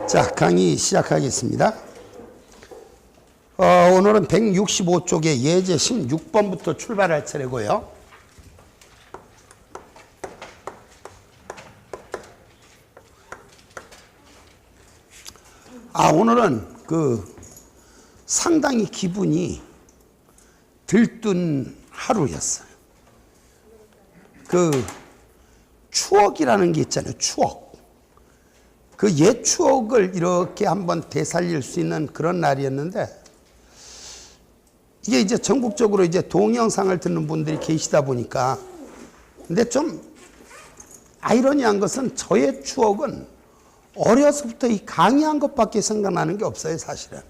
자, 강의 시작하겠습니다. 오늘은 165쪽의 예제 16번부터 출발할 차례고요. 오늘은 상당히 기분이 들뜬 하루였어요. 추억이라는 게 있잖아요. 추억. 옛 추억을 이렇게 한번 되살릴 수 있는 그런 날이었는데, 이게 이제 전국적으로 이제 동영상을 듣는 분들이 계시다 보니까, 근데 좀 아이러니한 것은 저의 추억은 어려서부터 이 강의한 것밖에 생각나는 게 없어요, 사실은.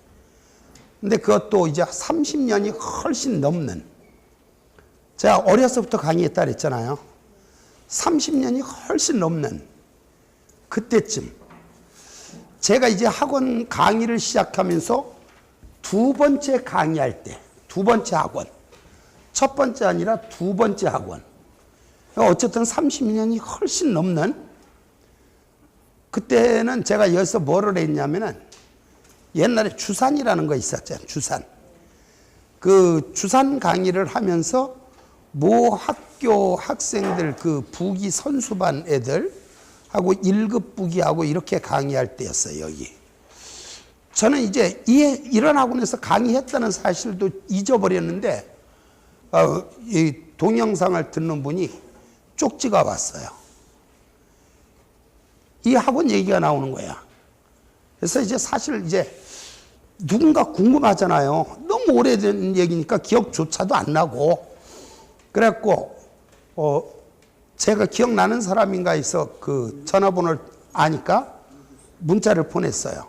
근데 그것도 이제 30년이 훨씬 넘는, 제가 어려서부터 강의했다 그랬잖아요. 30년이 훨씬 넘는 그때쯤 제가 이제 학원 강의를 시작하면서 두 번째 강의할 때, 두 번째 학원, 첫 번째 아니라 두 번째 학원, 어쨌든 30년이 훨씬 넘는, 그때는 제가 여기서 뭐를 했냐면은 옛날에 주산이라는 거 있었잖아요. 주산. 주산 강의를 하면서 모 학교 학생들, 부기 선수반 애들 하고 1급 부기하고 이렇게 강의할 때였어요, 여기. 저는 이제 이런 학원에서 강의했다는 사실도 잊어버렸는데, 이 동영상을 듣는 분이 쪽지가 왔어요. 이 학원 얘기가 나오는 거야. 그래서 이제 사실 이제 누군가 궁금하잖아요. 너무 오래된 얘기니까 기억조차도 안 나고. 그래갖고, 제가 기억나는 사람인가 해서 전화번호를 아니까 문자를 보냈어요.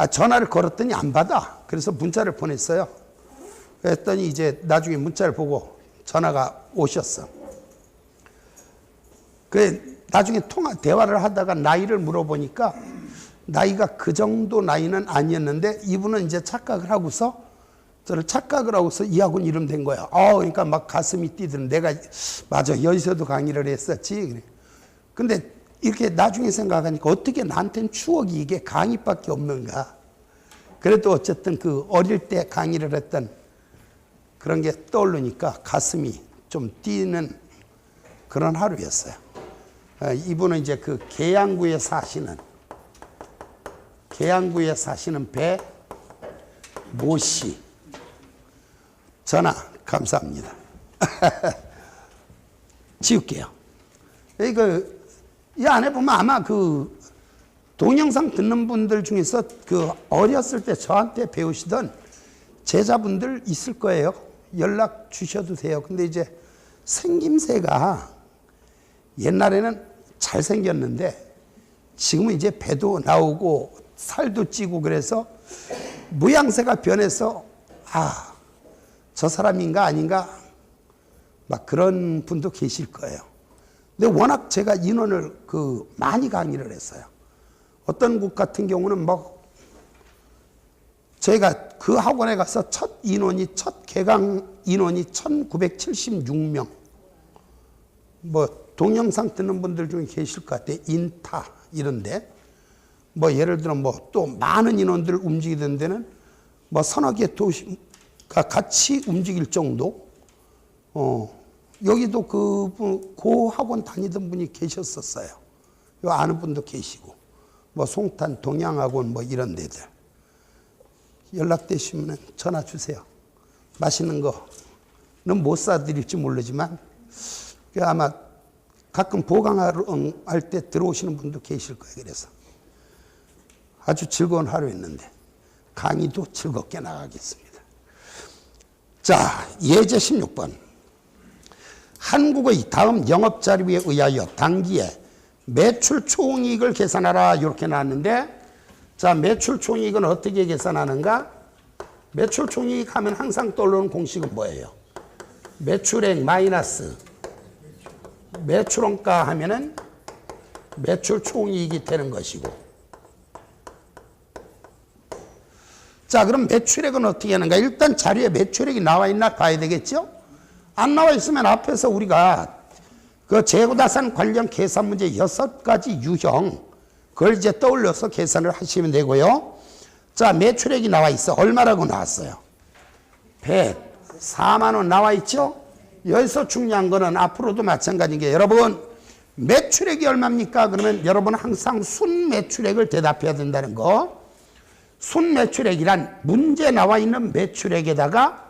전화를 걸었더니 안 받아. 그래서 문자를 보냈어요. 그랬더니 이제 나중에 문자를 보고 전화가 오셨어. 나중에 대화를 하다가 나이를 물어보니까 나이가 그 정도 나이는 아니었는데, 이분은 이제 착각을 하고서 이 학원 이름 된 거야. 그러니까 막 가슴이 뛰더니 내가 맞아, 여기서도 강의를 했었지. 근데 이렇게 나중에 생각하니까 어떻게 나한테는 추억이 이게 강의밖에 없는가. 그래도 어쨌든 어릴 때 강의를 했던 그런 게 떠오르니까 가슴이 좀 뛰는 그런 하루였어요. 이분은 이제 계양구에 사시는 배모 씨. 전화 감사합니다. 지울게요. 이 안에 보면 아마 동영상 듣는 분들 중에서 어렸을 때 저한테 배우시던 제자분들 있을 거예요. 연락 주셔도 돼요. 근데 이제 생김새가 옛날에는 잘생겼는데 지금은 이제 배도 나오고 살도 찌고 그래서 모양새가 변해서 저 사람인가 아닌가 막 그런 분도 계실 거예요. 근데 워낙 제가 인원을 많이 강의를 했어요. 어떤 곳 같은 경우는 저희가 그 학원에 가서 첫 개강 인원이 1976명. 동영상 듣는 분들 중에 계실 것 같아요. 인타 이런데 예를 들어 또 많은 인원들 움직이던 데는 서너 개 도시가 같이 움직일 정도. 여기도 그 학원 다니던 분이 계셨었어요. 요 아는 분도 계시고 송탄 동양학원 이런 데들 연락되시면 전화 주세요. 맛있는 거는 못 사드릴지 모르지만 아마 가끔 보강하러 할 때 들어오시는 분도 계실 거예요. 그래서 아주 즐거운 하루였는데 강의도 즐겁게 나가겠습니다. 자, 예제 16번. 한국의 다음 영업자료에 의하여 당기에 매출 총이익을 계산하라. 이렇게 나왔는데, 자, 매출 총이익은 어떻게 계산하는가? 매출 총이익 하면 항상 떠오르는 공식은 뭐예요? 매출액 마이너스 매출원가 하면은 매출 총이익이 되는 것이고. 자, 그럼 매출액은 어떻게 하는가? 일단 자료에 매출액이 나와 있나 봐야 되겠죠? 안 나와 있으면 앞에서 우리가 재고자산 관련 계산 문제 6가지 유형 그걸 이제 떠올려서 계산을 하시면 되고요. 자, 매출액이 나와 있어. 얼마라고 나왔어요? 104만 원 나와 있죠? 여기서 중요한 거는 앞으로도 마찬가지인 게 여러분 매출액이 얼마입니까? 그러면 여러분 항상 순매출액을 대답해야 된다는 거. 순매출액이란 문제 나와 있는 매출액에다가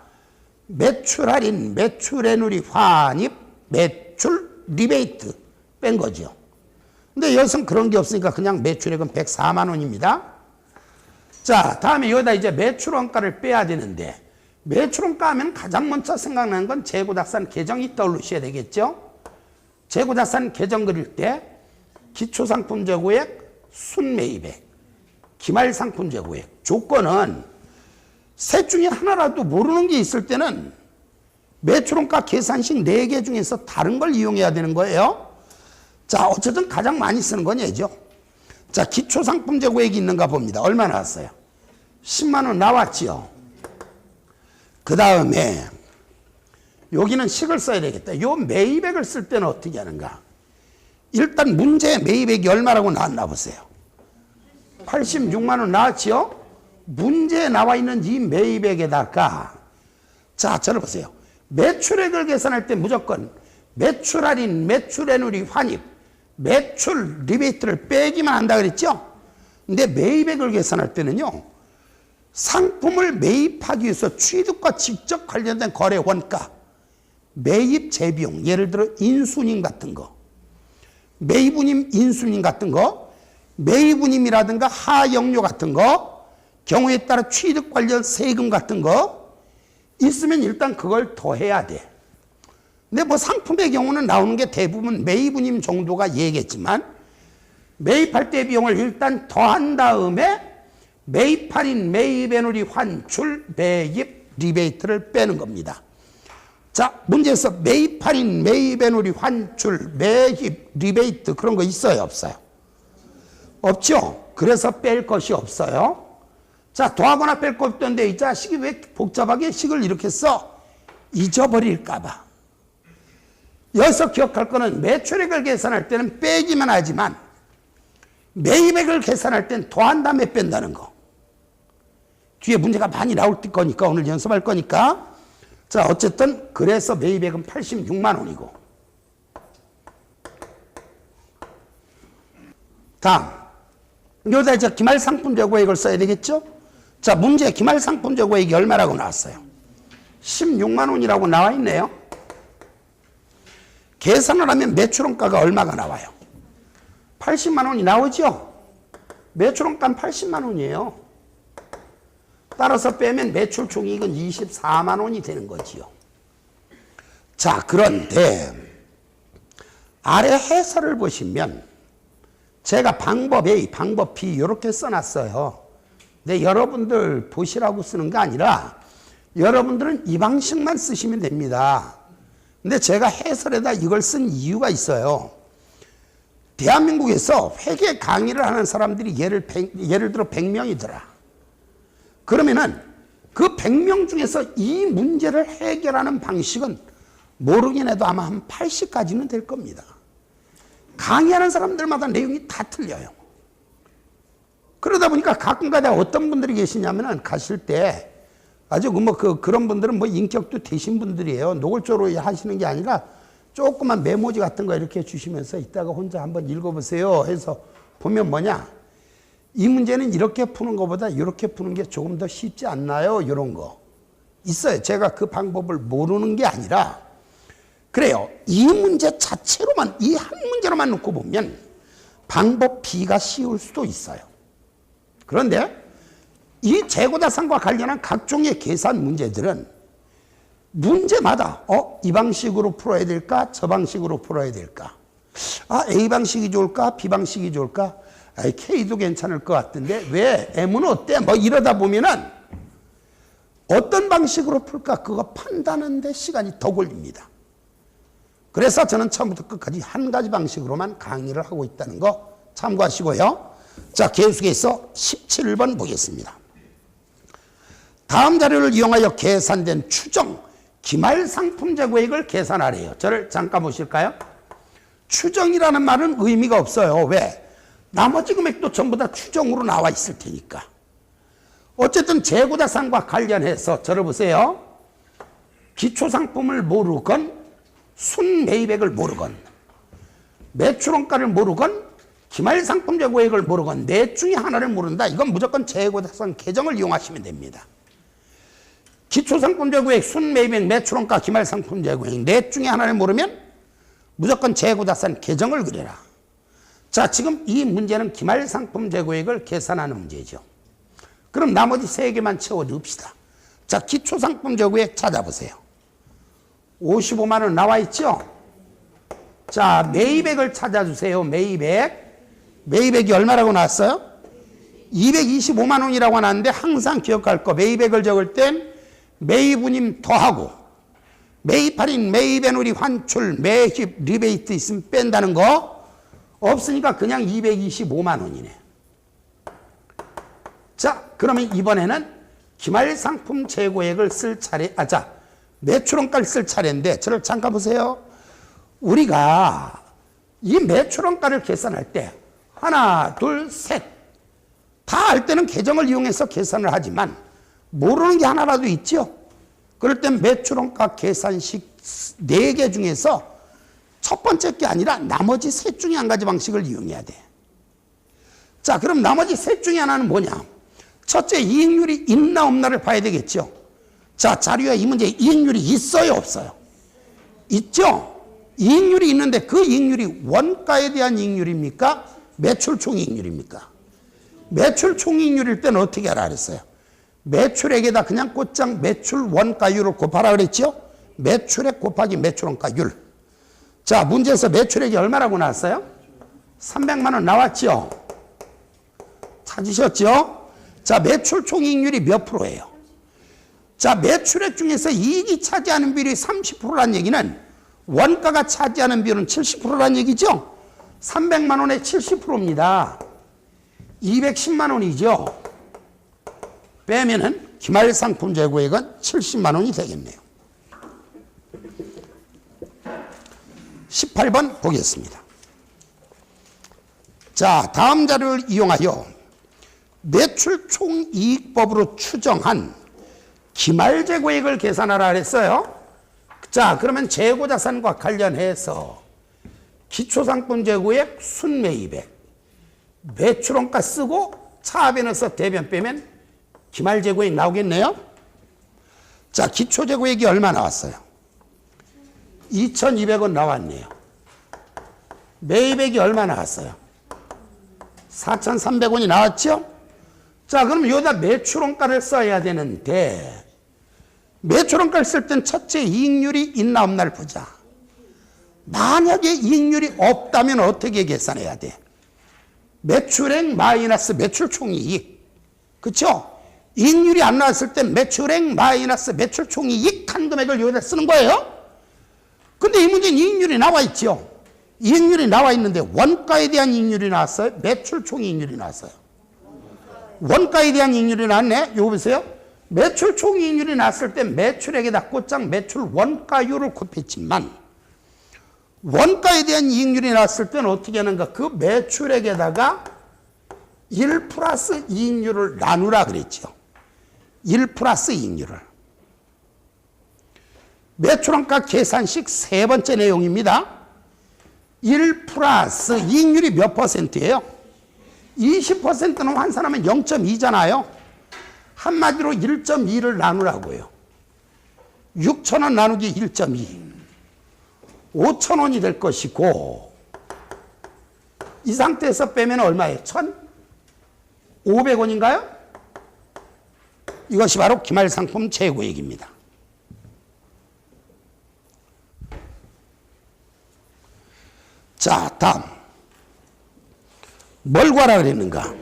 매출 할인, 매출 애누리 환입, 매출 리베이트 뺀 거죠. 근데 여기서는 그런 게 없으니까 그냥 매출액은 104만 원입니다. 자, 다음에 여기다 이제 매출원가를 빼야 되는데 매출원가 하면 가장 먼저 생각나는 건 재고자산 계정이 떠오르셔야 되겠죠. 재고자산 계정 그릴 때 기초상품 재고액, 순매입액, 기말상품 재고액. 조건은 셋 중에 하나라도 모르는 게 있을 때는 매출원가 계산식 4개 중에서 다른 걸 이용해야 되는 거예요. 자, 어쨌든 가장 많이 쓰는 건 얘죠. 자, 기초상품 재고액이 있는가 봅니다. 얼마 나왔어요? 10만 원 나왔지요. 그 다음에 여기는 식을 써야 되겠다. 요 매입액을 쓸 때는 어떻게 하는가? 일단 문제 매입액이 얼마라고 나왔나 보세요. 86만 원 나왔지요? 문제에 나와 있는 이 매입액에다가 자, 저를 보세요. 매출액을 계산할 때 무조건 매출 할인, 매출 애누리 환입, 매출 리베이트를 빼기만 한다 그랬죠? 근데 매입액을 계산할 때는요. 상품을 매입하기 위해서 취득과 직접 관련된 거래 원가, 매입 재비용, 예를 들어 인수님 같은 거, 매입운임, 인수님 같은 거, 매입운임이라든가 하영료 같은 거, 경우에 따라 취득 관련 세금 같은 거 있으면 일단 그걸 더해야 돼. 근데 뭐 상품의 경우는 나오는 게 대부분 매입운임 정도가 얘기했지만 매입할 때 비용을 일단 더한 다음에 매입 할인, 매입 애누리 환출, 매입 리베이트를 빼는 겁니다. 자, 문제에서 매입 할인, 매입 애누리 환출, 매입 리베이트 그런 거 있어요, 없어요? 없죠? 그래서 뺄 것이 없어요. 자, 더하거나 뺄 거 없던데 이 자식이 왜 복잡하게 식을 이렇게 써? 잊어버릴까 봐. 여기서 기억할 거는 매출액을 계산할 때는 빼기만 하지만 매입액을 계산할 땐 더한 다음에 뺀다는 거. 뒤에 문제가 많이 나올 거니까 오늘 연습할 거니까. 자, 어쨌든 그래서 매입액은 86만 원이고. 다음. 여기다 이제 기말상품 재고액을 써야 되겠죠? 자, 문제 기말상품 재고액이 얼마라고 나왔어요? 16만 원이라고 나와 있네요. 계산을 하면 매출원가가 얼마가 나와요? 80만 원이 나오죠? 매출원가는 80만 원이에요. 따라서 빼면 매출 총이익은 24만 원이 되는 거지요. 자, 그런데 아래 해설을 보시면 제가 방법 A, 방법 B 이렇게 써놨어요. 근데 여러분들 보시라고 쓰는 게 아니라 여러분들은 이 방식만 쓰시면 됩니다. 근데 제가 해설에다 이걸 쓴 이유가 있어요. 대한민국에서 회계 강의를 하는 사람들이 예를 들어 100명이더라. 그러면은 그 100명 중에서 이 문제를 해결하는 방식은 모르긴 해도 아마 한 80까지는 될 겁니다. 강의하는 사람들마다 내용이 다 틀려요. 그러다 보니까 가끔가다 어떤 분들이 계시냐면은 가실 때 아주 그런 분들은 뭐 인격도 되신 분들이에요. 노골적으로 하시는 게 아니라 조그만 메모지 같은 거 이렇게 주시면서 이따가 혼자 한번 읽어보세요 해서 보면 뭐냐. 이 문제는 이렇게 푸는 것보다 이렇게 푸는 게 조금 더 쉽지 않나요? 이런 거 있어요. 제가 그 방법을 모르는 게 아니라 그래요. 이 문제 자체로만, 이 한 문제로만 놓고 보면 방법 B가 쉬울 수도 있어요. 그런데 이 재고자산과 관련한 각종의 계산 문제들은 문제마다 이 방식으로 풀어야 될까? 저 방식으로 풀어야 될까? 아, A 방식이 좋을까? B 방식이 좋을까? 아, K도 괜찮을 것 같은데 왜 M은 어때? 뭐 이러다 보면은 어떤 방식으로 풀까? 그거 판단하는데 시간이 더 걸립니다. 그래서 저는 처음부터 끝까지 한 가지 방식으로만 강의를 하고 있다는 거 참고하시고요. 자, 계속해서 17번 보겠습니다. 다음 자료를 이용하여 계산된 추정 기말상품 재고액을 계산하래요. 저를 잠깐 보실까요? 추정이라는 말은 의미가 없어요. 왜? 나머지 금액도 전부 다 추정으로 나와 있을 테니까. 어쨌든 재고자산과 관련해서 들어보세요. 기초상품을 모르건 순매입액을 모르건 매출원가를 모르건 기말상품 재고액을 모르건 넷 중에 하나를 모른다. 이건 무조건 재고자산 계정을 이용하시면 됩니다. 기초상품 재고액, 순매입액, 매출원가, 기말상품 재고액 넷 중에 하나를 모르면 무조건 재고자산 계정을 그려라. 자, 지금 이 문제는 기말상품 재고액을 계산하는 문제죠. 그럼 나머지 세 개만 채워줍시다. 자, 기초상품 재고액 찾아보세요. 55만 원 나와 있죠? 자, 매입액을 찾아주세요. 매입액이 얼마라고 나왔어요? 225만 원이라고 나왔는데 항상 기억할 거, 매입액을 적을 땐 매입운임 더하고 매입 할인, 매입 애누리 환출, 매입 리베이트 있으면 뺀다는 거 없으니까 그냥 225만 원이네. 자, 그러면 이번에는 기말상품 재고액을 쓸 차례, 매출원가를 쓸 차례인데 저를 잠깐 보세요. 우리가 이 매출원가를 계산할 때 하나, 둘, 셋 다 알 때는 계정을 이용해서 계산을 하지만 모르는 게 하나라도 있죠. 그럴 땐 매출원가 계산식 4개 중에서 첫 번째 게 아니라 나머지 셋 중에 한 가지 방식을 이용해야 돼. 자, 그럼 나머지 셋 중에 하나는 뭐냐? 첫째, 이익률이 있나 없나를 봐야 되겠죠. 자, 자료에 이 문제 이익률이 있어요, 없어요? 있죠? 이익률이 있는데 그 이익률이 원가에 대한 이익률입니까? 매출 총이익률입니까? 매출 총이익률일 때는 어떻게 하라 그랬어요? 매출액에다 그냥 곧장 매출 원가율을 곱하라 그랬죠? 매출액 곱하기 매출원가율. 자, 문제에서 매출액이 얼마라고 나왔어요? 300만 원 나왔죠? 찾으셨죠? 자, 매출 총이익률이 몇 프로예요? 자, 매출액 중에서 이익이 차지하는 비율이 30%란 얘기는 원가가 차지하는 비율은 70%란 얘기죠? 300만 원의 70%입니다. 210만 원이죠? 빼면은 기말상품 재고액은 70만 원이 되겠네요. 18번 보겠습니다. 자, 다음 자료를 이용하여 매출 총이익법으로 추정한 기말재고액을 계산하라 그랬어요. 자, 그러면 재고자산과 관련해서 기초상품 재고액, 순매입액, 매출원가 쓰고 차압에 넣어서 대변 빼면 기말재고액 나오겠네요. 자, 기초재고액이 얼마 나왔어요? 2,200원 나왔네요. 매입액이 얼마 나왔어요? 4,300원이 나왔죠? 자, 그럼 여기다 매출원가를 써야 되는데 매출원가를 쓸 땐 첫째 이익률이 있나 없나를 보자. 만약에 이익률이 없다면 어떻게 계산해야 돼? 매출액 마이너스 매출총이익. 그렇죠? 이익률이 안 나왔을 땐 매출액 마이너스 매출총이익 한 금액을 여기다 쓰는 거예요. 근데 이 문제는 이익률이 나와 있죠. 이익률이 나와 있는데 원가에 대한 이익률이 나왔어요? 매출총이익률이 나왔어요? 원가에 대한 이익률이 나왔네. 이거 보세요. 매출 총이익률이 났을 때 매출액에다 곧장 매출 원가율을 곱했지만 원가에 대한 이익률이 났을 때는 어떻게 하는가? 그 매출액에다가 1 플러스 이익률을 나누라 그랬죠. 1 플러스 이익률을. 매출원가 계산식 세 번째 내용입니다. 1 플러스 이익률이 몇 퍼센트예요? 20%는 환산하면 0.2잖아요. 한마디로 1.2를 나누라고요. 6,000원 나누기 1.2. 5,000원이 될 것이고 이 상태에서 빼면 얼마예요? 1,500원인가요? 이것이 바로 기말상품 재고액입니다. 자, 다음 뭘 구하라 그랬는가?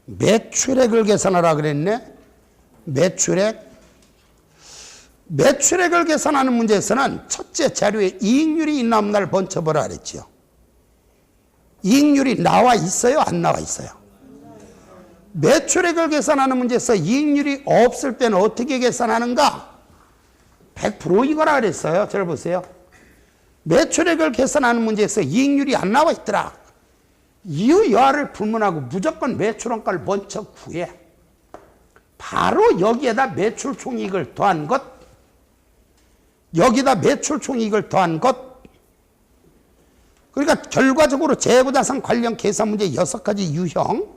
매출액을 계산하라 그랬네. 매출액을 계산하는 문제에서는 첫째 자료에 이익률이 있나 없나를 먼저 보라 그랬죠. 이익률이 나와 있어요? 안 나와 있어요? 매출액을 계산하는 문제에서 이익률이 없을 때는 어떻게 계산하는가? 100% 이거라 그랬어요. 잘 보세요. 매출액을 계산하는 문제에서 이익률이 안 나와 있더라. 이유 여하를 불문하고 무조건 매출원가를 먼저 구해. 바로 여기에다 매출 총이익을 더한 것, 여기다 매출 총이익을 더한 것. 그러니까 결과적으로 재고자산 관련 계산 문제 6가지 유형,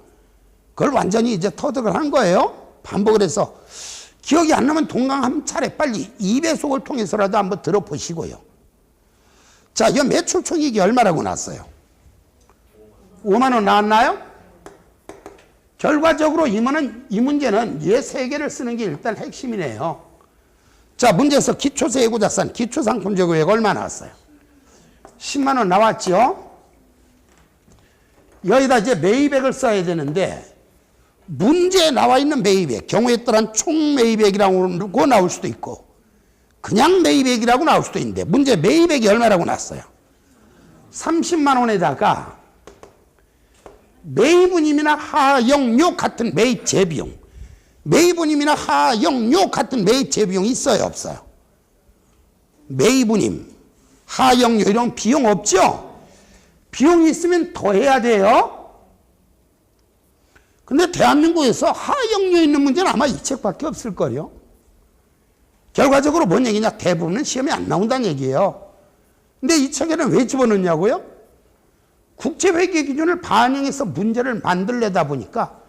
그걸 완전히 이제 터득을 한 거예요. 반복을 해서. 기억이 안 나면 동강 한 차례 빨리 2배속을 통해서라도 한번 들어보시고요. 자, 이 매출 총이익이 얼마라고 나왔어요? 5만 원 나왔나요? 결과적으로 이 문제는 얘 3개를 쓰는 게 일단 핵심이네요. 자, 문제에서 기초세고자산, 기초상품재고액 얼마 나왔어요? 10만 원 나왔죠? 여기다 이제 매입액을 써야 되는데, 문제에 나와 있는 매입액, 경우에 따른 총 매입액이라고 나올 수도 있고, 그냥 매입액이라고 나올 수도 있는데, 문제 매입액이 얼마라고 나왔어요? 30만 원에다가 매입운임이나 하역료 같은 매입 재비용, 매입운임이나 하역료 같은 매입 재비용이 있어요, 없어요? 매입운임, 하역료 이런 비용 없죠? 비용이 있으면 더 해야 돼요. 근데 대한민국에서 하역료 있는 문제는 아마 이 책밖에 없을 거예요. 결과적으로 뭔 얘기냐? 대부분은 시험에 안 나온다는 얘기예요. 근데 이 책에는 왜 집어넣냐고요? 국제회계 기준을 반영해서 문제를 만들려다 보니까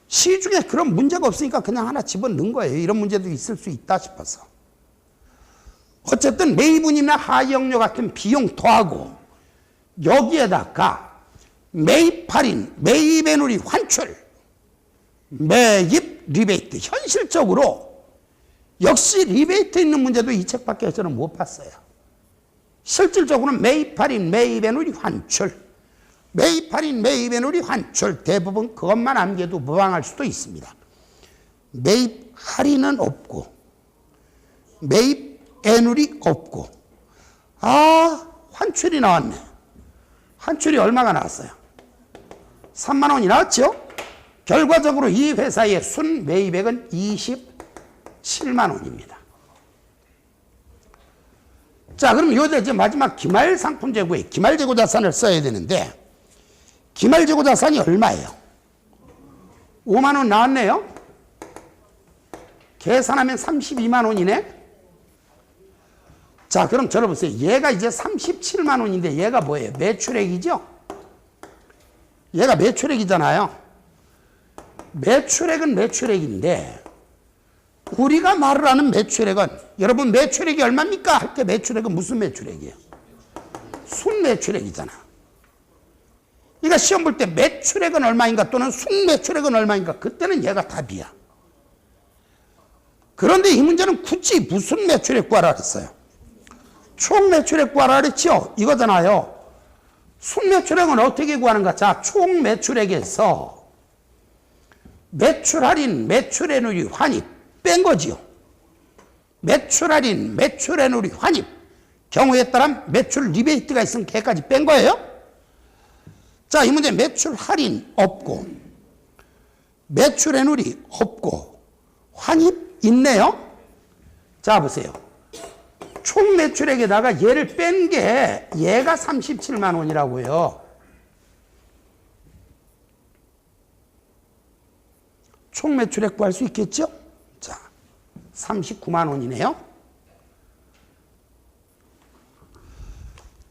시중에 그런 문제가 없으니까 그냥 하나 집어넣은 거예요. 이런 문제도 있을 수 있다 싶어서. 어쨌든 매입운임이나 하역료 같은 비용 더하고 여기에다가 매입 할인, 매입의 누리 환출, 매입 리베이트. 현실적으로 역시 리베이트 있는 문제도 이 책밖에 저는 못 봤어요. 실질적으로는 매입 할인, 매입의 누리 환출, 매입 할인, 매입의 누리 환출, 대부분 그것만 암기해도 무방할 수도 있습니다. 매입 할인은 없고 매입 애누리 없고, 아, 환출이 나왔네. 환출이 얼마가 나왔어요? 3만 원이 나왔죠? 결과적으로 이 회사의 순 매입액은 27만 원입니다. 자, 그럼 여기다 이제 마지막 기말상품재고에 기말재고자산을 써야 되는데, 기말재고자산이 얼마예요? 5만 원 나왔네요? 계산하면 32만 원이네? 자, 그럼 들어보세요. 얘가 이제 37만 원인데 얘가 뭐예요? 매출액이죠? 얘가 매출액이잖아요. 매출액은 매출액인데 우리가 말을 하는 매출액은, 여러분 매출액이 얼마입니까? 할 때 매출액은 무슨 매출액이에요? 순매출액이잖아. 그러니까 시험 볼 때 매출액은 얼마인가 또는 순매출액은 얼마인가, 그때는 얘가 답이야. 그런데 이 문제는 굳이 무슨 매출액 구하라 그랬어요? 총 매출액 구하라 그랬죠? 이거잖아요. 순매출액은 어떻게 구하는가? 자, 총 매출액에서 매출 할인, 매출의 누리 환입 뺀 거지요. 매출 할인, 매출의 누리 환입, 경우에 따라 매출 리베이트가 있으면 걔까지 뺀 거예요. 자, 이 문제 매출 할인 없고 매출의 누리 없고 환입 있네요. 자, 보세요. 총 매출액에다가 얘를 뺀 게 얘가 37만 원이라고요. 총 매출액 구할 수 있겠죠? 자, 39만 원이네요.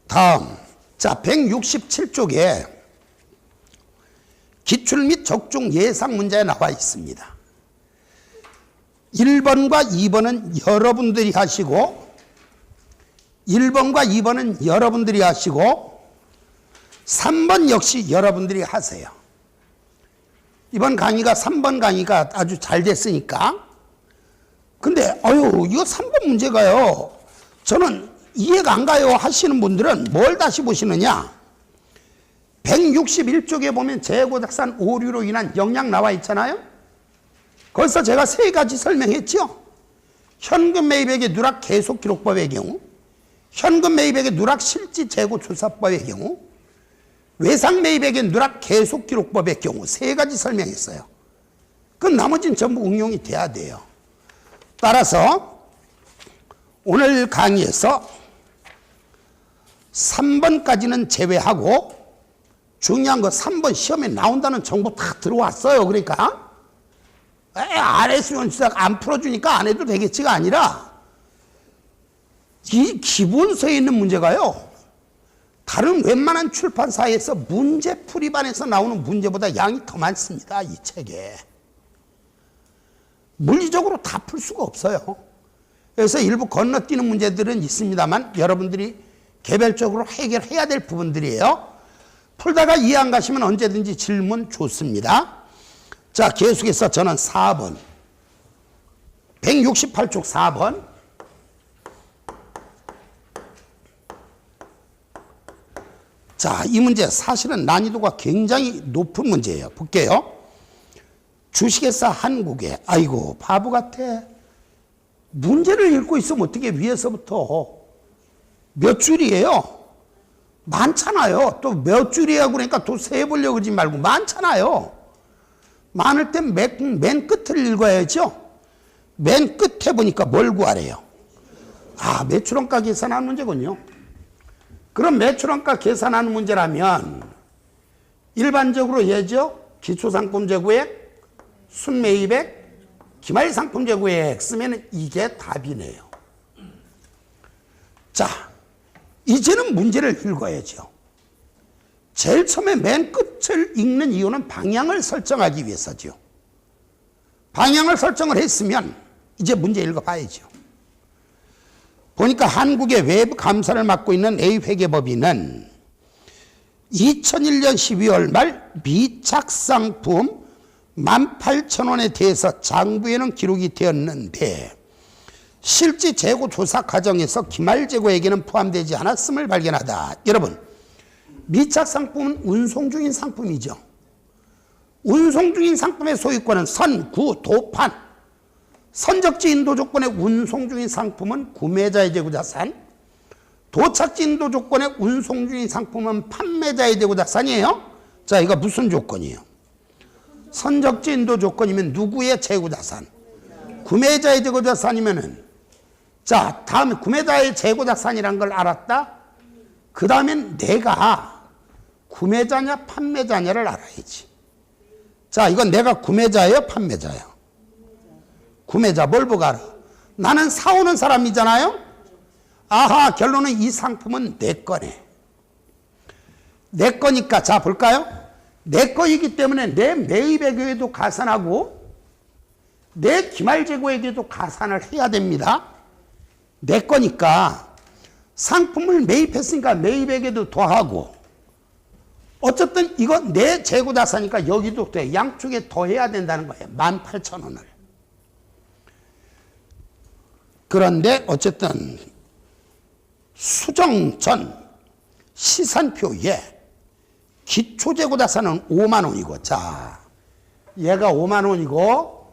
다음, 자, 167쪽에 기출 및 적중 예상 문제에 나와 있습니다. 1번과 2번은 여러분들이 하시고, 1번과 2번은 여러분들이 하시고, 3번 역시 여러분들이 하세요. 이번 강의가 3번 강의가 아주 잘 됐으니까. 근데 이거 3번 문제가요, 저는 이해가 안 가요 하시는 분들은 뭘 다시 보시느냐, 161쪽에 보면 재고자산 오류로 인한 영향 나와 있잖아요. 거기서 제가 3가지 설명했죠. 현금 매입액의 누락 계속 기록법의 경우, 현금 매입액의 누락 실지 재고 조사법의 경우, 외상 매입액의 누락 계속 기록법의 경우 3가지 설명했어요. 그 나머지는 전부 응용이 돼야 돼요. 따라서 오늘 강의에서 3번까지는 제외하고 중요한 거 3번 시험에 나온다는 정보 다 들어왔어요. 그러니까 안 했으면 진짜 안 풀어주니까 안 해도 되겠지가 아니라 이 기본서에 있는 문제가요, 다른 웬만한 출판사에서 문제풀이반에서 나오는 문제보다 양이 더 많습니다. 이 책에. 물리적으로 다 풀 수가 없어요. 그래서 일부 건너뛰는 문제들은 있습니다만 여러분들이 개별적으로 해결해야 될 부분들이에요. 풀다가 이해 안 가시면 언제든지 질문 좋습니다. 자, 계속해서 저는 4번 168쪽 4번 자, 이 문제 사실은 난이도가 굉장히 높은 문제예요. 볼게요. 주식회사 한국에, 아이고 바보 같아. 문제를 읽고 있으면 어떻게 위에서부터 몇 줄이에요? 많잖아요. 또 몇 줄이야 그러니까 또 세보려고 그러지 말고 많잖아요. 많을 땐 맨 끝을 읽어야죠. 맨 끝에 보니까 뭘 구하래요? 아, 매출원가 계산하는 문제군요. 그럼 매출원가 계산하는 문제라면 일반적으로 예죠. 기초상품재고액, 순매입액, 기말상품재고액 쓰면 이게 답이네요. 자, 이제는 문제를 읽어야죠. 제일 처음에 맨 끝을 읽는 이유는 방향을 설정하기 위해서죠. 방향을 설정을 했으면 이제 문제 읽어봐야죠. 보니까 한국의 외부 감사를 맡고 있는 A 회계법인은 2001년 12월 말 미착상품 18,000원에 대해서 장부에는 기록이 되었는데 실제 재고 조사 과정에서 기말재고액에는 포함되지 않았음을 발견하다. 여러분, 미착상품은 운송 중인 상품이죠. 운송 중인 상품의 소유권은 선, 구, 도판, 선적지 인도 조건의 운송 중인 상품은 구매자의 재고자산, 도착지 인도 조건의 운송 중인 상품은 판매자의 재고자산이에요. 자, 이거 무슨 조건이에요? 선적지 인도 조건이면 누구의 재고자산? 구매자의 재고자산이면은, 자, 다음에 구매자의 재고자산이란 걸 알았다? 그 다음엔 내가 구매자냐 판매자냐를 알아야지. 자, 이건 내가 구매자예요 판매자예요? 구매자. 뭘 보고 알아? 나는 사오는 사람이잖아요. 아하, 결론은 이 상품은 내 거네. 내 거니까 자 볼까요? 내 거이기 때문에 내 매입액에도 가산하고 내 기말재고액에도 가산을 해야 됩니다. 내 거니까 상품을 매입했으니까 매입액에도 더하고, 어쨌든 이건 내 재고자산이니까 여기도 돼. 양쪽에 더해야 된다는 거예요. 18,000원을. 그런데 어쨌든 수정 전 시산표에 기초재고자산은 5만 원이고, 자, 얘가 5만 원이고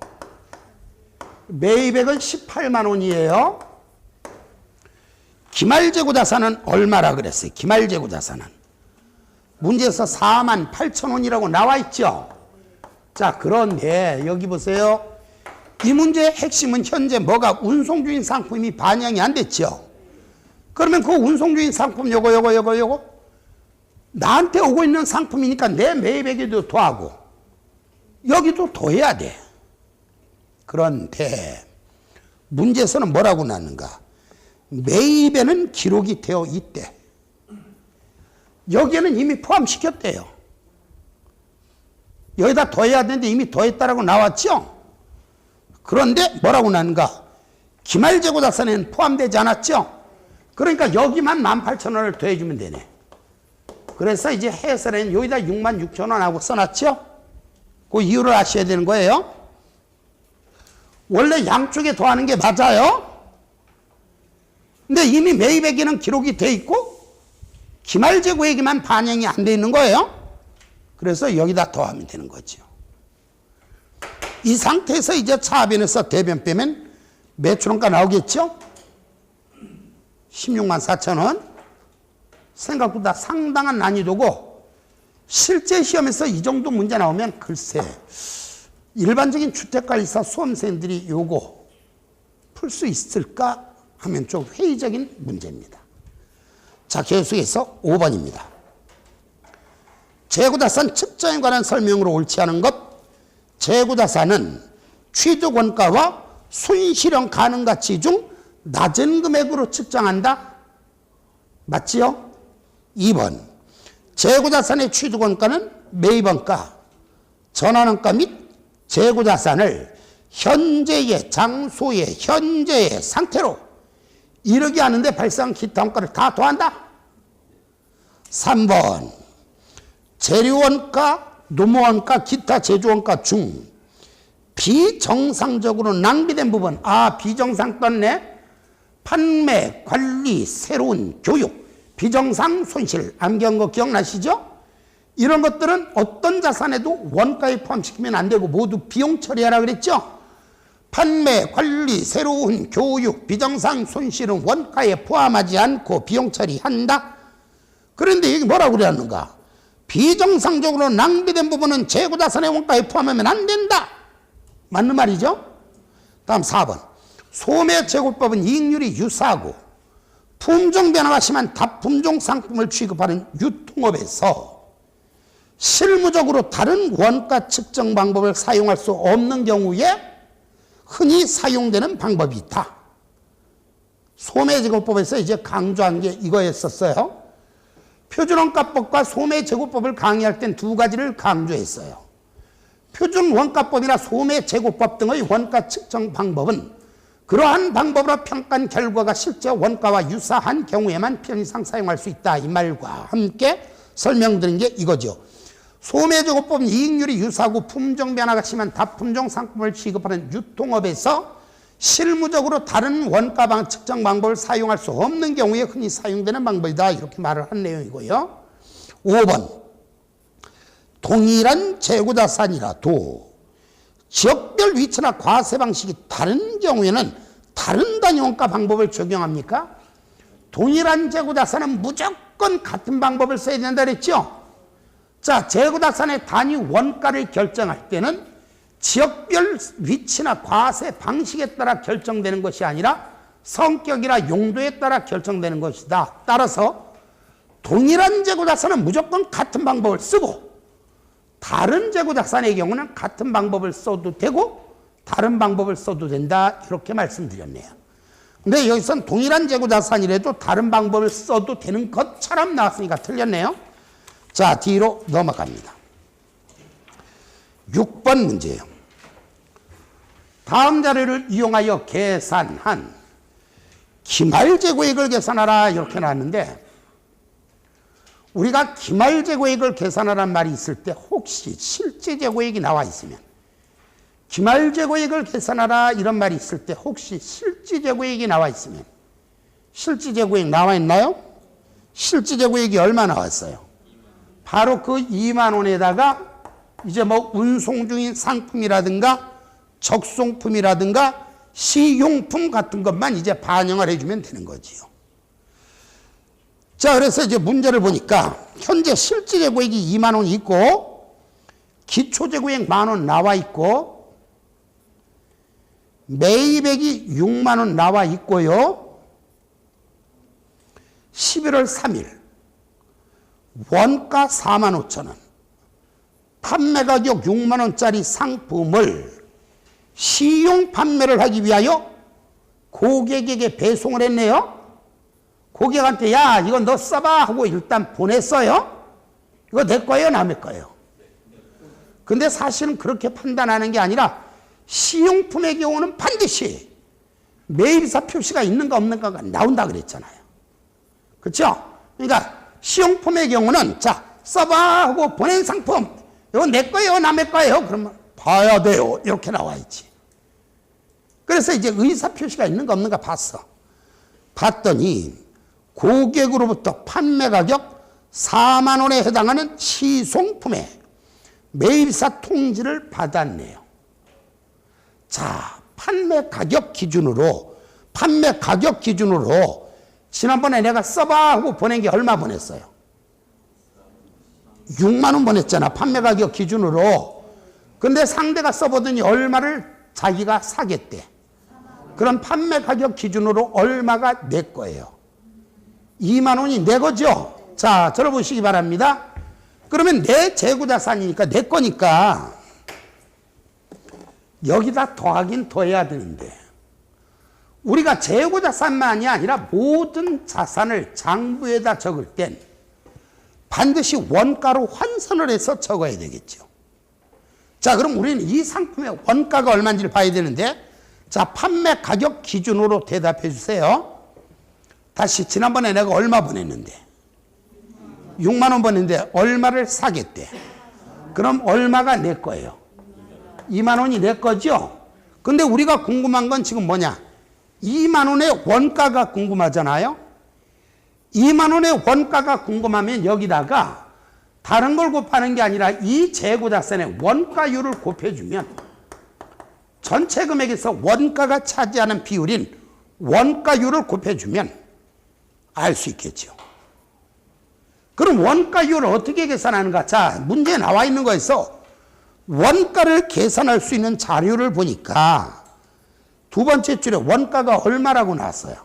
매입액은 18만 원이에요. 기말재고자산은 얼마라 그랬어요? 기말재고자산은 문제에서 4만 8천 원이라고 나와 있죠. 자, 그런데 여기 보세요. 이 문제의 핵심은 현재 뭐가 운송 중인 상품이 반영이 안 됐죠. 그러면 그 운송 중인 상품 요거 나한테 오고 있는 상품이니까 내 매입액에도 더하고 여기도 더해야 돼. 그런데 문제에서는 뭐라고 나는가? 매입에는 기록이 되어 있대. 여기에는 이미 포함시켰대요. 여기다 더해야 되는데 이미 더했다라고 나왔죠. 그런데 뭐라고 나는가? 기말재고자산에는 포함되지 않았죠. 그러니까 여기만 18,000원을 더해주면 되네. 그래서 이제 해설에는 여기다 66,000원 하고 써놨죠. 그 이유를 아셔야 되는 거예요. 원래 양쪽에 더하는 게 맞아요. 근데 이미 매입액에는 기록이 돼 있고 기말재고액에만 반영이 안 돼 있는 거예요. 그래서 여기다 더하면 되는 거죠. 이 상태에서 이제 차변에서 대변 빼면 매출원가 나오겠죠? 16만 4천 원. 생각보다 상당한 난이도고, 실제 시험에서 이 정도 문제 나오면 글쎄 일반적인 주택관리사 수험생들이 요거 풀 수 있을까 하면 좀 회의적인 문제입니다. 자, 계속해서 5번입니다. 재고자산 측정에 관한 설명으로 옳지 않은 것. 재고자산은 취득원가와 손실형 가능가치 중 낮은 금액으로 측정한다. 맞지요? 2번. 재고자산의 취득원가는 매입원가, 전환원가 및 재고자산을 현재의 장소의 현재의 상태로 이르게 하는데 발생한 기타 원가를 다 더한다. 3번. 재료원가, 노무원가, 기타 제조원가 중 비정상적으로 낭비된 부분. 비정상 떴네. 판매, 관리, 새로운 교육, 비정상 손실. 암기한 거 기억나시죠? 이런 것들은 어떤 자산에도 원가에 포함시키면 안 되고 모두 비용 처리하라 그랬죠? 판매, 관리, 새로운 교육, 비정상 손실은 원가에 포함하지 않고 비용 처리한다. 그런데 이게 뭐라고 그랬는가? 비정상적으로 낭비된 부분은 재고자산의 원가에 포함하면 안 된다. 맞는 말이죠? 다음 4번. 소매제고법은 이익률이 유사하고 품종 변화가 심한 다품종 상품을 취급하는 유통업에서 실무적으로 다른 원가 측정 방법을 사용할 수 없는 경우에 흔히 사용되는 방법이 있다. 소매제고법에서 이제 강조한 게 이거였었어요. 표준원가법과 소매제고법을 강의할 땐 두 가지를 강조했어요. 표준원가법이나 소매제고법 등의 원가 측정 방법은 그러한 방법으로 평가한 결과가 실제 원가와 유사한 경우에만 편의상 사용할 수 있다. 이 말과 함께 설명드린 게 이거죠. 소매제고법은 이익률이 유사하고 품종 변화가 심한 다품종 상품을 취급하는 유통업에서 실무적으로 다른 원가 측정 방법을 사용할 수 없는 경우에 흔히 사용되는 방법이다. 이렇게 말을 한 내용이고요. 5번. 동일한 재고자산이라도 지역별 위치나 과세 방식이 다른 경우에는 다른 단위 원가 방법을 적용합니까? 동일한 재고자산은 무조건 같은 방법을 써야 된다 그랬죠? 자, 재고자산의 단위 원가를 결정할 때는 지역별 위치나 과세 방식에 따라 결정되는 것이 아니라 성격이나 용도에 따라 결정되는 것이다. 따라서 동일한 재고자산은 무조건 같은 방법을 쓰고 다른 재고자산의 경우는 같은 방법을 써도 되고 다른 방법을 써도 된다. 이렇게 말씀드렸네요. 근데 여기서는 동일한 재고자산이라도 다른 방법을 써도 되는 것처럼 나왔으니까 틀렸네요. 자, 뒤로 넘어갑니다. 6번 문제예요. 다음 자료를 이용하여 계산한 기말재고액을 계산하라 이렇게 나왔는데 우리가 기말재고액을 계산하라는 말이 있을 때 혹시 실제재고액이 나와 있으면 기말재고액을 계산하라 이런 말이 있을 때 혹시 실질재고액이 나와 있으면 실질재고액 나와 있나요? 실질재고액이 얼마 나왔어요? 바로 그 2만 원에다가 이제 뭐 운송 중인 상품이라든가 적송품이라든가 시용품 같은 것만 이제 반영을 해주면 되는 거지요. 자, 그래서 이제 문제를 보니까 현재 실질재고액이 2만 원 있고 기초재고액 만 원 나와 있고 매입액이 6만 원 나와 있고요. 11월 3일 원가 4만 5천 원, 판매 가격 6만 원짜리 상품을 시용 판매를 하기 위하여 고객에게 배송을 했네요. 고객한테 야 이거 너 써봐 하고 일단 보냈어요. 이거 내 거예요 남의 거예요? 근데 사실은 그렇게 판단하는 게 아니라 시용품의 경우는 반드시 매입사 표시가 있는가 없는가가 나온다 그랬잖아요. 그렇죠? 그러니까 시용품의 경우는 자 써봐 하고 보낸 상품 이거 내 거예요 남의 거예요? 그러면 봐야 돼요 이렇게 나와 있지. 그래서 이제 의사 표시가 있는가 없는가 봤어. 봤더니 고객으로부터 판매 가격 4만 원에 해당하는 시송품에 매입사 통지를 받았네요. 자, 판매 가격 기준으로 지난번에 내가 써봐 하고 보낸 게 얼마 보냈어요? 6만 원 보냈잖아. 판매 가격 기준으로. 근데 상대가 써보더니 얼마를 자기가 사겠대. 그럼 판매 가격 기준으로 얼마가 내 거예요? 2만 원이 내 거죠? 자, 들어보시기 바랍니다. 그러면 내 재고자산이니까 내 거니까 여기다 더하긴 더해야 되는데 우리가 재고자산만이 아니라 모든 자산을 장부에다 적을 땐 반드시 원가로 환산을 해서 적어야 되겠죠. 자, 그럼 우리는 이 상품의 원가가 얼마인지를 봐야 되는데 자, 판매 가격 기준으로 대답해 주세요. 다시 지난번에 내가 얼마 보냈는데 6만 원 보냈는데 얼마를 사겠대. 그럼 얼마가 내 거예요? 2만 원이 내 거죠? 근데 우리가 궁금한 건 지금 뭐냐? 2만 원의 원가가 궁금하잖아요? 2만 원의 원가가 궁금하면 여기다가 다른 걸 곱하는 게 아니라 이 재고자산의 원가율을 곱해주면 전체 금액에서 원가가 차지하는 비율인 원가율을 곱해주면 알 수 있겠죠. 그럼 원가율을 어떻게 계산하는가? 자, 문제에 나와 있는 거에서 원가를 계산할 수 있는 자료를 보니까 두 번째 줄에 원가가 얼마라고 나왔어요?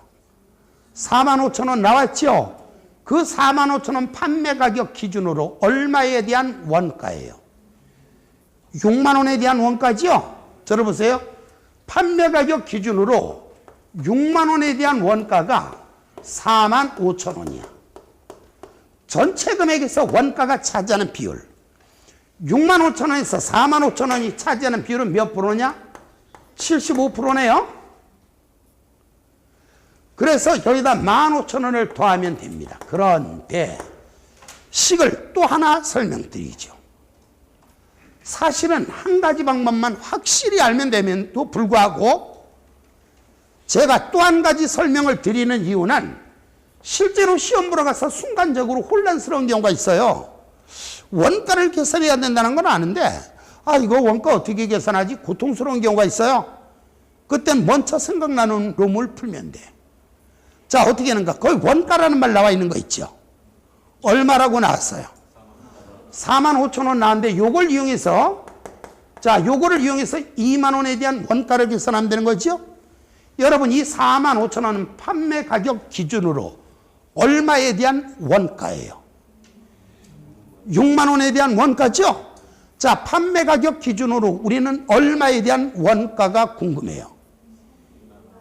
45,000원 나왔죠? 그 45,000원 판매 가격 기준으로 얼마에 대한 원가예요? 6만 원에 대한 원가죠? 들어보세요. 판매 가격 기준으로 6만 원에 대한 원가가 45,000원이야. 전체 금액에서 원가가 차지하는 비율 65,000원에서 45,000원이 차지하는 비율은 몇 프로냐? 75%네요. 그래서 여기다 15,000원을 더하면 됩니다. 그런데 식을 또 하나 설명드리죠. 사실은 한 가지 방법만 확실히 알면 됨에도 불구하고 제가 또 한 가지 설명을 드리는 이유는 실제로 시험 보러 가서 순간적으로 혼란스러운 경우가 있어요. 원가를 계산해야 된다는 건 아는데 이거 원가 어떻게 계산하지? 고통스러운 경우가 있어요. 그땐 먼저 생각나는 놈을 풀면 돼. 자, 어떻게 하는가? 거기 원가라는 말 나와 있는 거 있죠? 얼마라고 나왔어요? 45,000원 나왔는데 요걸 이용해서 요거를 이용해서 2만 원에 대한 원가를 계산하면 되는 거죠? 여러분, 이 45,000원은 판매 가격 기준으로 얼마에 대한 원가예요? 6만 원에 대한 원가죠? 자, 판매 가격 기준으로 우리는 얼마에 대한 원가가 궁금해요?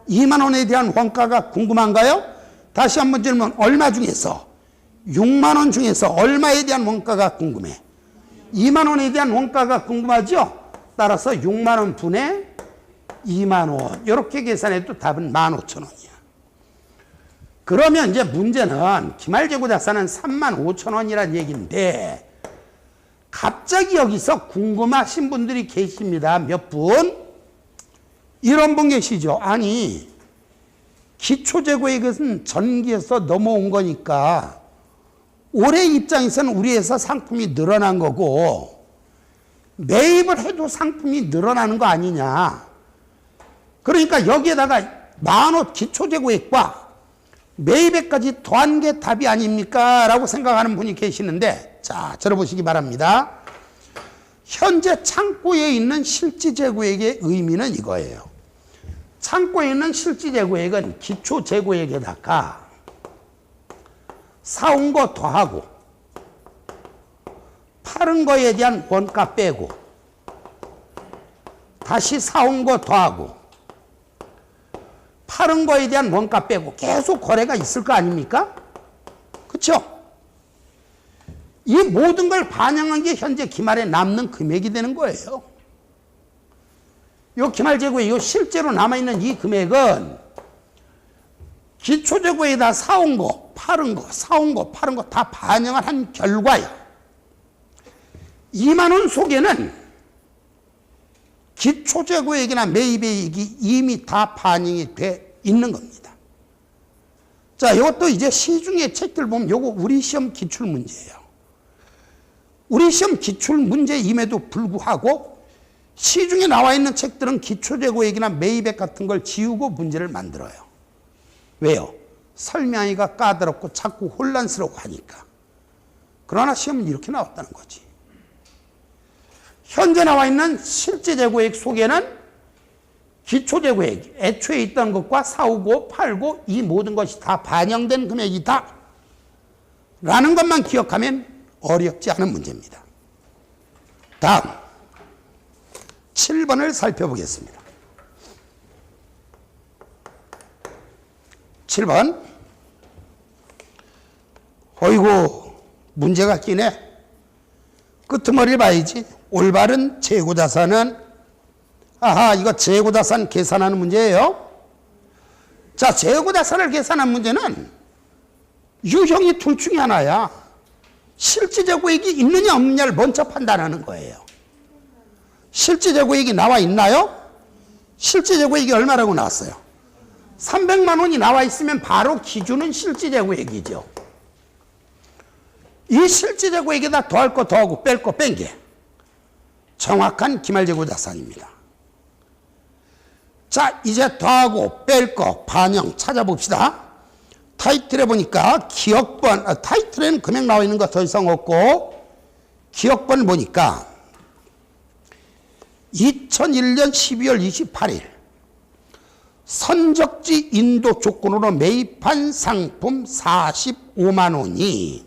2만 원에 대한 원가가 궁금한가요? 다시 한번 질문. 얼마 중에서? 6만 원 중에서 얼마에 대한 원가가 궁금해? 2만 원에 대한 원가가 궁금하죠? 따라서 6만 원 분의 2만 원. 이렇게 계산해도 답은 15,000원이야. 그러면 이제 문제는 기말재고자산은 35,000원이란 얘기인데 갑자기 여기서 궁금하신 분들이 계십니다. 몇 분? 이런 분 계시죠? 아니, 기초재고액은 전기에서 넘어온 거니까 올해 입장에서는 우리 회사 상품이 늘어난 거고 매입을 해도 상품이 늘어나는 거 아니냐. 그러니까 여기에다가 기초재고액과 매입액까지 더한 게 답이 아닙니까? 라고 생각하는 분이 계시는데 자, 들어보시기 바랍니다. 현재 창고에 있는 실지재고액의 의미는 이거예요. 창고에 있는 실지재고액은 기초재고액에다가 사온 거 더하고 파는 거에 대한 원가 빼고 다시 사온 거 더하고 파는 거에 대한 원가 빼고 계속 거래가 있을 거 아닙니까? 그렇죠? 이 모든 걸 반영한 게 현재 기말에 남는 금액이 되는 거예요. 이 기말재고에 실제로 남아있는 이 금액은 기초재고에다 사온 거, 파는 거, 사온 거, 파는 거 다 반영을 한 결과야. 2만 원 속에는 기초재고액이나 매입액이 이미 다 반영이 돼 있는 겁니다. 자, 이것도 이제 시중의 책들 보면 이거 우리 시험 기출 문제예요. 우리 시험 기출 문제임에도 불구하고 시중에 나와 있는 책들은 기초재고액이나 매입액 같은 걸 지우고 문제를 만들어요. 왜요? 설명하기가 까다롭고 자꾸 혼란스러워 하니까. 그러나 시험은 이렇게 나왔다는 거지. 현재 나와 있는 실제재고액 속에는 기초재고액, 애초에 있던 것과 사오고 팔고 이 모든 것이 다 반영된 금액이다 라는 것만 기억하면 어렵지 않은 문제입니다. 다음 7번을 살펴보겠습니다. 7번. 어이구 문제가 끼네. 끄트머리를 봐야지. 올바른 재고자산은, 아하, 이거 재고자산 계산하는 문제예요. 자, 재고자산을 계산하는 문제는 유형이 둘 중에 하나야. 실질재고액이 있느냐 없느냐를 먼저 판단하는 거예요. 실질재고액이 나와 있나요? 실질재고액이 얼마라고 나왔어요? 300만 원이 나와 있으면 바로 기준은 실질재고액이죠. 이 실질재고액에다 더할 거 더하고 뺄 거 뺀 게 정확한 기말재고자산입니다. 자, 이제 더하고 뺄 거 반영 찾아봅시다. 타이틀에 보니까 기억번, 타이틀에는 금액 나와 있는 거 더 이상 없고, 기억번 보니까 2001년 12월 28일 선적지 인도 조건으로 매입한 상품 45만 원이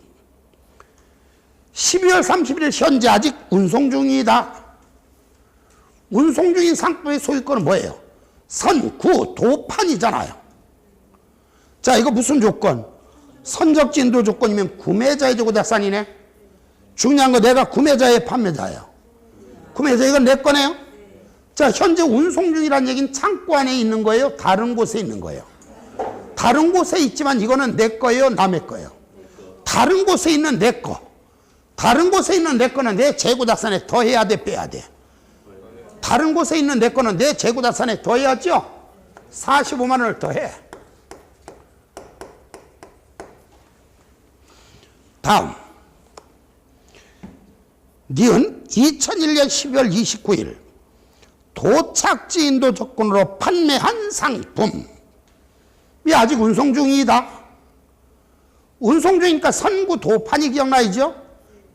12월 31일 현재 아직 운송 중이다. 운송 중인 상품의 소유권은 뭐예요? 선구 도판이잖아요. 자, 이거 무슨 조건? 선적지 인도 조건이면 구매자의 재고자산이네. 중요한 거 내가 구매자의 판매자예요. 구매자 이건 내 거네요. 자, 현재 운송 중이라는 얘기는 창고 안에 있는 거예요? 다른 곳에 있는 거예요? 다른 곳에 있지만 이거는 내 거예요? 남의 거예요? 다른 곳에 있는 내 거. 다른 곳에 있는 내 거는 내 재고자산에 더해야 돼, 빼야 돼? 다른 곳에 있는 내 거는 내 재고자산에 더해야죠? 45만 원을 더해. 다음. 니은 2001년 12월 29일 도착지 인도 조건으로 판매한 상품. 이 아직 운송 중이다. 운송 중이니까 선구 도판이 기억나죠?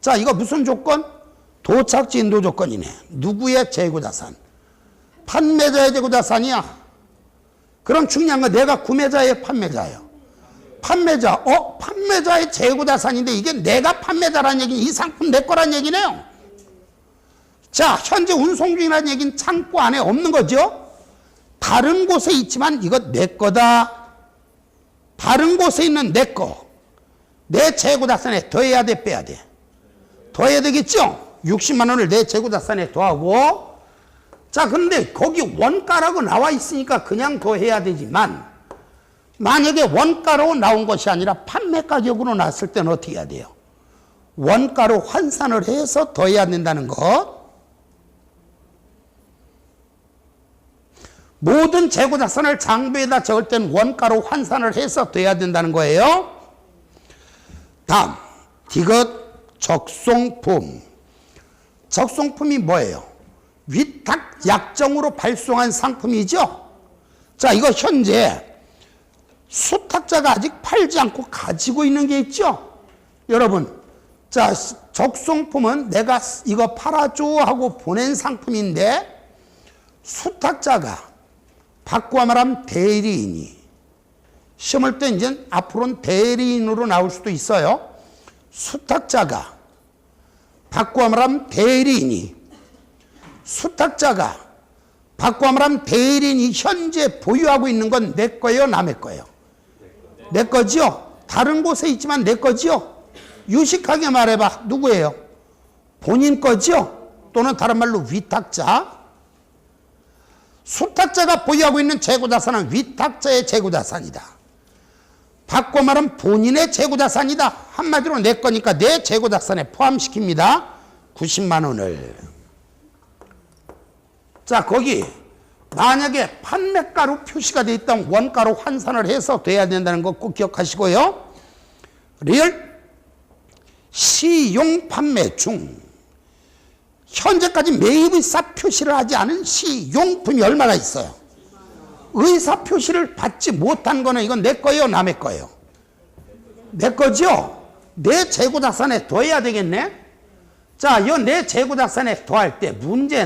자, 이거 무슨 조건? 도착지 인도 조건이네. 누구의 재고자산? 판매자의 재고자산이야. 그럼 중요한 건 내가 구매자의 판매자예요. 판매자, 판매자의 재고자산인데 이게 내가 판매자라는 얘기는 이 상품 내 거란 얘기네요. 자, 현재 운송 중이라는 얘기는 창고 안에 없는 거죠. 다른 곳에 있지만 이거 내 거다. 다른 곳에 있는 내 거. 내 재고자산에 더해야 돼, 빼야 돼? 더해야 되겠죠? 60만 원을 내 재고자산에 더하고. 자, 그런데 거기 원가라고 나와 있으니까 그냥 더해야 되지만 만약에 원가로 나온 것이 아니라 판매 가격으로 나왔을 때는 어떻게 해야 돼요? 원가로 환산을 해서 더해야 된다는 것. 모든 재고자산을 장부에다 적을 때는 원가로 환산을 해서 더해야 된다는 거예요. 다음, 디귿 적송품. 적송품이 뭐예요? 위탁 약정으로 발송한 상품이죠. 자, 이거 현재 수탁자가 아직 팔지 않고 가지고 있는 게 있죠. 여러분, 자, 적송품은 내가 이거 팔아줘 하고 보낸 상품인데 수탁자가 바꾸어 말하면 대리인이, 시험할 때 이제 앞으로는 대리인으로 나올 수도 있어요. 수탁자가 바꾸어 말하면 대리인이, 수탁자가 바꾸어 말하면 대리인이 현재 보유하고 있는 건 내 거예요, 남의 거예요? 내 거죠? 다른 곳에 있지만 내 거죠? 유식하게 말해봐. 누구예요? 본인 거죠? 또는 다른 말로 위탁자. 수탁자가 보유하고 있는 재고자산은 위탁자의 재고자산이다. 바꿔 말하면 본인의 재고자산이다. 한마디로 내 거니까 내 재고자산에 포함시킵니다. 90만 원을. 자, 거기 만약에 판매가로 표시가 되어 있다면 원가로 환산을 해서 돼야 된다는 거 꼭 기억하시고요. 리얼 시용 판매 중 현재까지 매입의사 표시를 하지 않은 시용품이 얼마나 있어요? 의사 표시를 받지 못한 거는 이건 내 거예요, 남의 거예요? 내 거죠? 내 재고자산에 더해야 되겠네? 자, 이 내 재고자산에 더할 때 문제에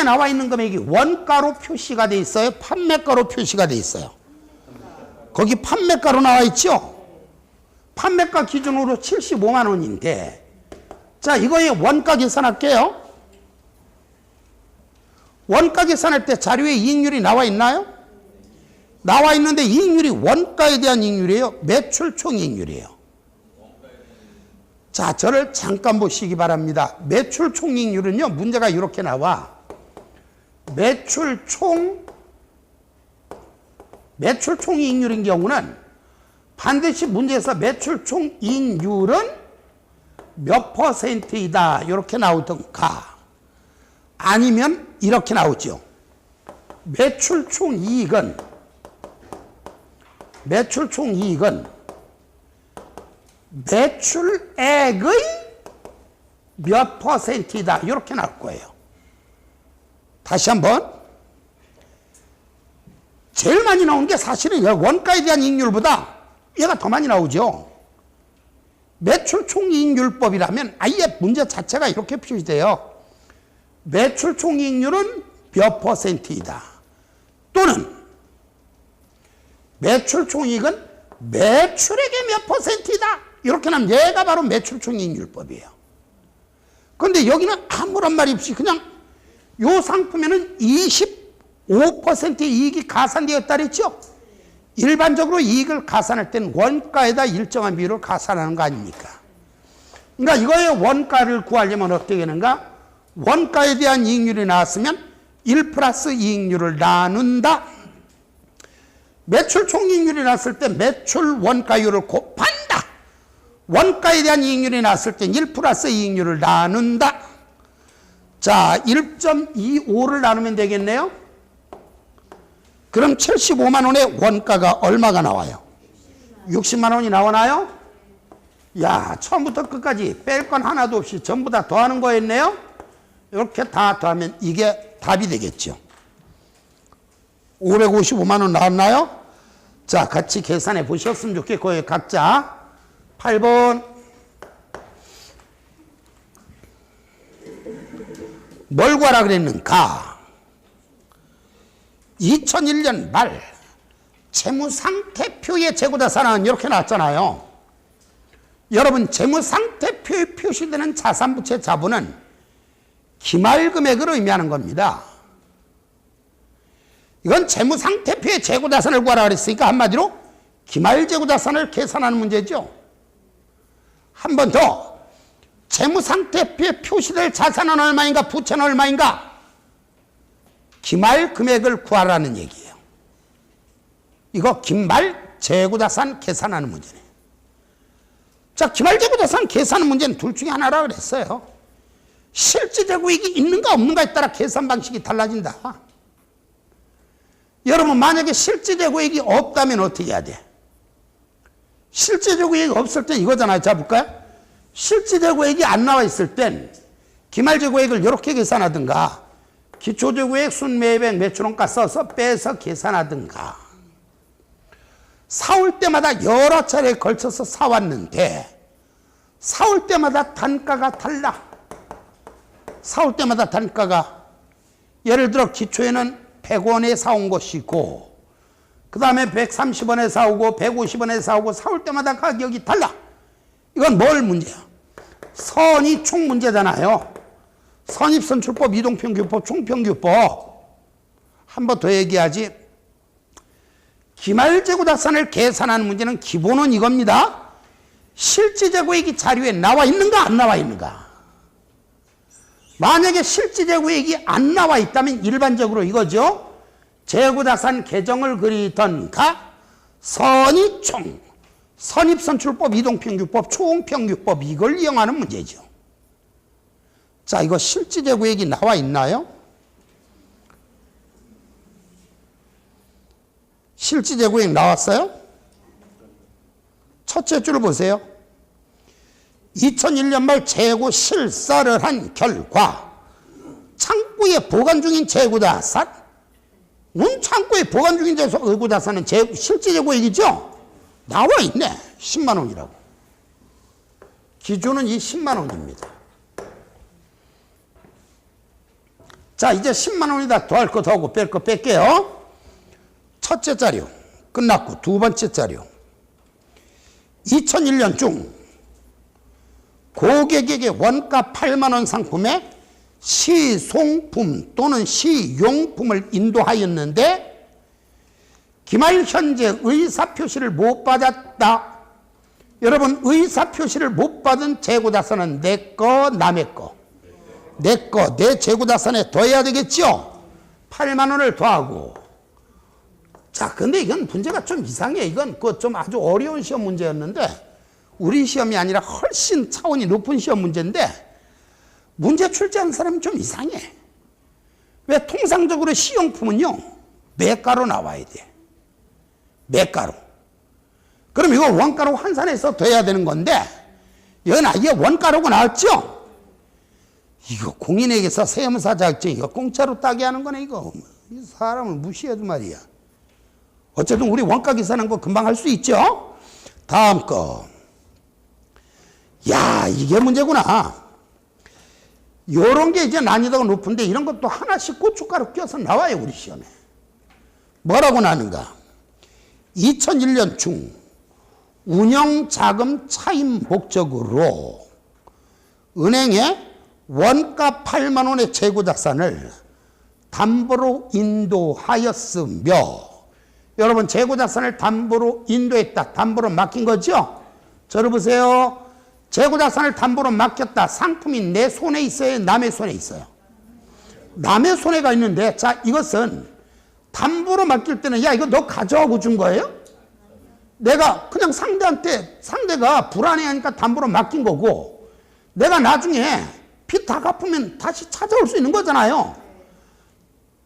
나와 있는 금액이 원가로 표시가 돼 있어요? 판매가로 표시가 돼 있어요? 거기 판매가로 나와 있죠? 판매가 기준으로 75만 원인데, 자, 이거의 원가 계산할게요. 원가 계산할 때 자료에 이익률이 나와 있나요? 나와 있는데 이익률이 원가에 대한 이익률이에요? 매출 총이익률이에요? 자, 저를 잠깐 보시기 바랍니다. 매출 총이익률은요, 문제가 이렇게 나와. 매출 총이익률인 경우는 반드시 문제에서 매출 총이익률은 몇 퍼센트이다 이렇게 나오던가, 아니면 이렇게 나오죠. 매출 총이익은 매출액의 몇 퍼센트이다 이렇게 나올 거예요. 다시 한번, 제일 많이 나오는 게 사실은 원가에 대한 이익률보다 얘가 더 많이 나오죠. 매출 총이익률법이라면 아예 문제 자체가 이렇게 표시돼요. 매출 총이익률은 몇 퍼센트이다. 또는 매출 총이익은 매출액의 몇 퍼센트이다. 이렇게 하면 얘가 바로 매출 총이익률법이에요. 그런데 여기는 아무런 말이 없이 그냥 요 상품에는 25%의 이익이 가산되었다 그랬죠? 일반적으로 이익을 가산할 때는 원가에다 일정한 비율을 가산하는 거 아닙니까? 그러니까 이거의 원가를 구하려면 어떻게 하는가? 원가에 대한 이익률이 나왔으면 1 플러스 이익률을 나눈다. 매출 총이익률이 나왔을 때 매출 원가율을 곱한다. 원가에 대한 이익률이 나왔을 때 1 플러스 이익률을 나눈다. 자, 1.25를 나누면 되겠네요. 그럼 75만 원의 원가가 얼마가 나와요? 60만 원이 나오나요? 야, 처음부터 끝까지 뺄 건 하나도 없이 전부 다 더하는 거였네요. 이렇게 다 더하면 이게 답이 되겠죠. 555만 원 나왔나요? 자, 같이 계산해 보셨으면 좋겠고요. 각자 8번. 뭘 구하라 그랬는가? 2001년 말 재무상태표의 재고자산은 이렇게 나왔잖아요. 여러분, 재무상태표에 표시되는 자산부채 자본은 기말금액을 의미하는 겁니다. 이건 재무상태표의 재고자산을 구하라 그랬으니까 한마디로 기말재고자산을 계산하는 문제죠. 한 번 더, 재무상태표에 표시될 자산은 얼마인가, 부채는 얼마인가? 기말금액을 구하라는 얘기예요. 이거 기말재고자산 계산하는 문제네요. 자, 기말재고자산 계산하는 문제는 둘 중에 하나라 그랬어요. 실질재고액이 있는가 없는가에 따라 계산 방식이 달라진다. 여러분, 만약에 실질재고액이 없다면 어떻게 해야 돼? 실질재고액이 없을 땐 이거잖아요. 자, 볼까요? 실질재고액이 안 나와 있을 땐 기말재고액을 이렇게 계산하든가, 기초재고액, 순매입액, 매출원가 써서 빼서 계산하든가. 사올 때마다 여러 차례에 걸쳐서 사왔는데 사올 때마다 단가가 달라. 사올 때마다 단가가, 예를 들어 기초에는 100원에 사온 것이고 그 다음에 130원에 사오고 150원에 사오고 사올 때마다 가격이 달라. 이건 뭘 문제야? 선이 총 문제잖아요. 선입선출법, 이동평균법, 총평균법. 한 번 더 얘기하지. 기말재고자산을 계산하는 문제는 기본은 이겁니다. 실질재고액이 자료에 나와 있는가 안 나와 있는가. 만약에 실질재고액이 안 나와 있다면 일반적으로 이거죠. 재고자산 계정을 그리던가 선이총, 선입선출법, 이동평균법, 총평균법, 이걸 이용하는 문제죠. 자, 이거 실질재고액이 나와 있나요? 실질재고액 나왔어요? 첫째 줄을 보세요. 2001년 말 재고 실사를 한 결과 창고에 보관 중인 재고자산, 창고에 보관 중인 재고자산은 실질재고액이죠? 나와 있네. 10만 원이라고. 기준은 이 10만 원입니다. 자, 이제 10만 원이다. 더할 거 더하고 뺄 거 뺄게요. 첫째 자료 끝났고, 두 번째 자료. 2001년 중 고객에게 원가 8만 원 상품에 시송품 또는 시용품을 인도하였는데 기말 현재 의사표시를 못 받았다. 여러분, 의사표시를 못 받은 재고자산은 내 거, 남의 거. 내 거, 내 재고자산에 더해야 되겠죠? 8만 원을 더하고. 자, 근데 이건 문제가 좀 이상해. 이건 그 좀 아주 어려운 시험 문제였는데, 우리 시험이 아니라 훨씬 차원이 높은 시험 문제인데, 문제 출제한 사람이 좀 이상해. 왜? 통상적으로 시용품은요, 매가로 나와야 돼. 매가로. 그럼 이거 원가로 환산해서 돼야 되는 건데, 이건 아예 원가로가 나왔죠? 이거 공인에게서 세무사 자격증 이거 공짜로 따게 하는 거네, 이거. 이 사람을 무시해도 말이야. 어쨌든 우리 원가 계산한 거 금방 할 수 있죠? 다음 거. 야, 이게 문제구나. 요런 게 이제 난이도가 높은데 이런 것도 하나씩 고춧가루 껴서 나와요, 우리 시험에. 뭐라고 나는가? 2001년 중 운영자금 차임 목적으로 은행에 원가 8만 원의 재고자산을 담보로 인도하였으며, 여러분 재고자산을 담보로 인도했다. 담보로 맡긴 거죠? 저를 보세요. 재고자산을 담보로 맡겼다. 상품이 내 손에 있어요? 남의 손에 있어요? 남의 손에가 있는데, 자, 이것은 담보로 맡길 때는 야, 이거 너 가져가고 준 거예요? 내가 그냥 상대한테, 상대가 불안해하니까 담보로 맡긴 거고, 내가 나중에 빚 다 갚으면 다시 찾아올 수 있는 거잖아요.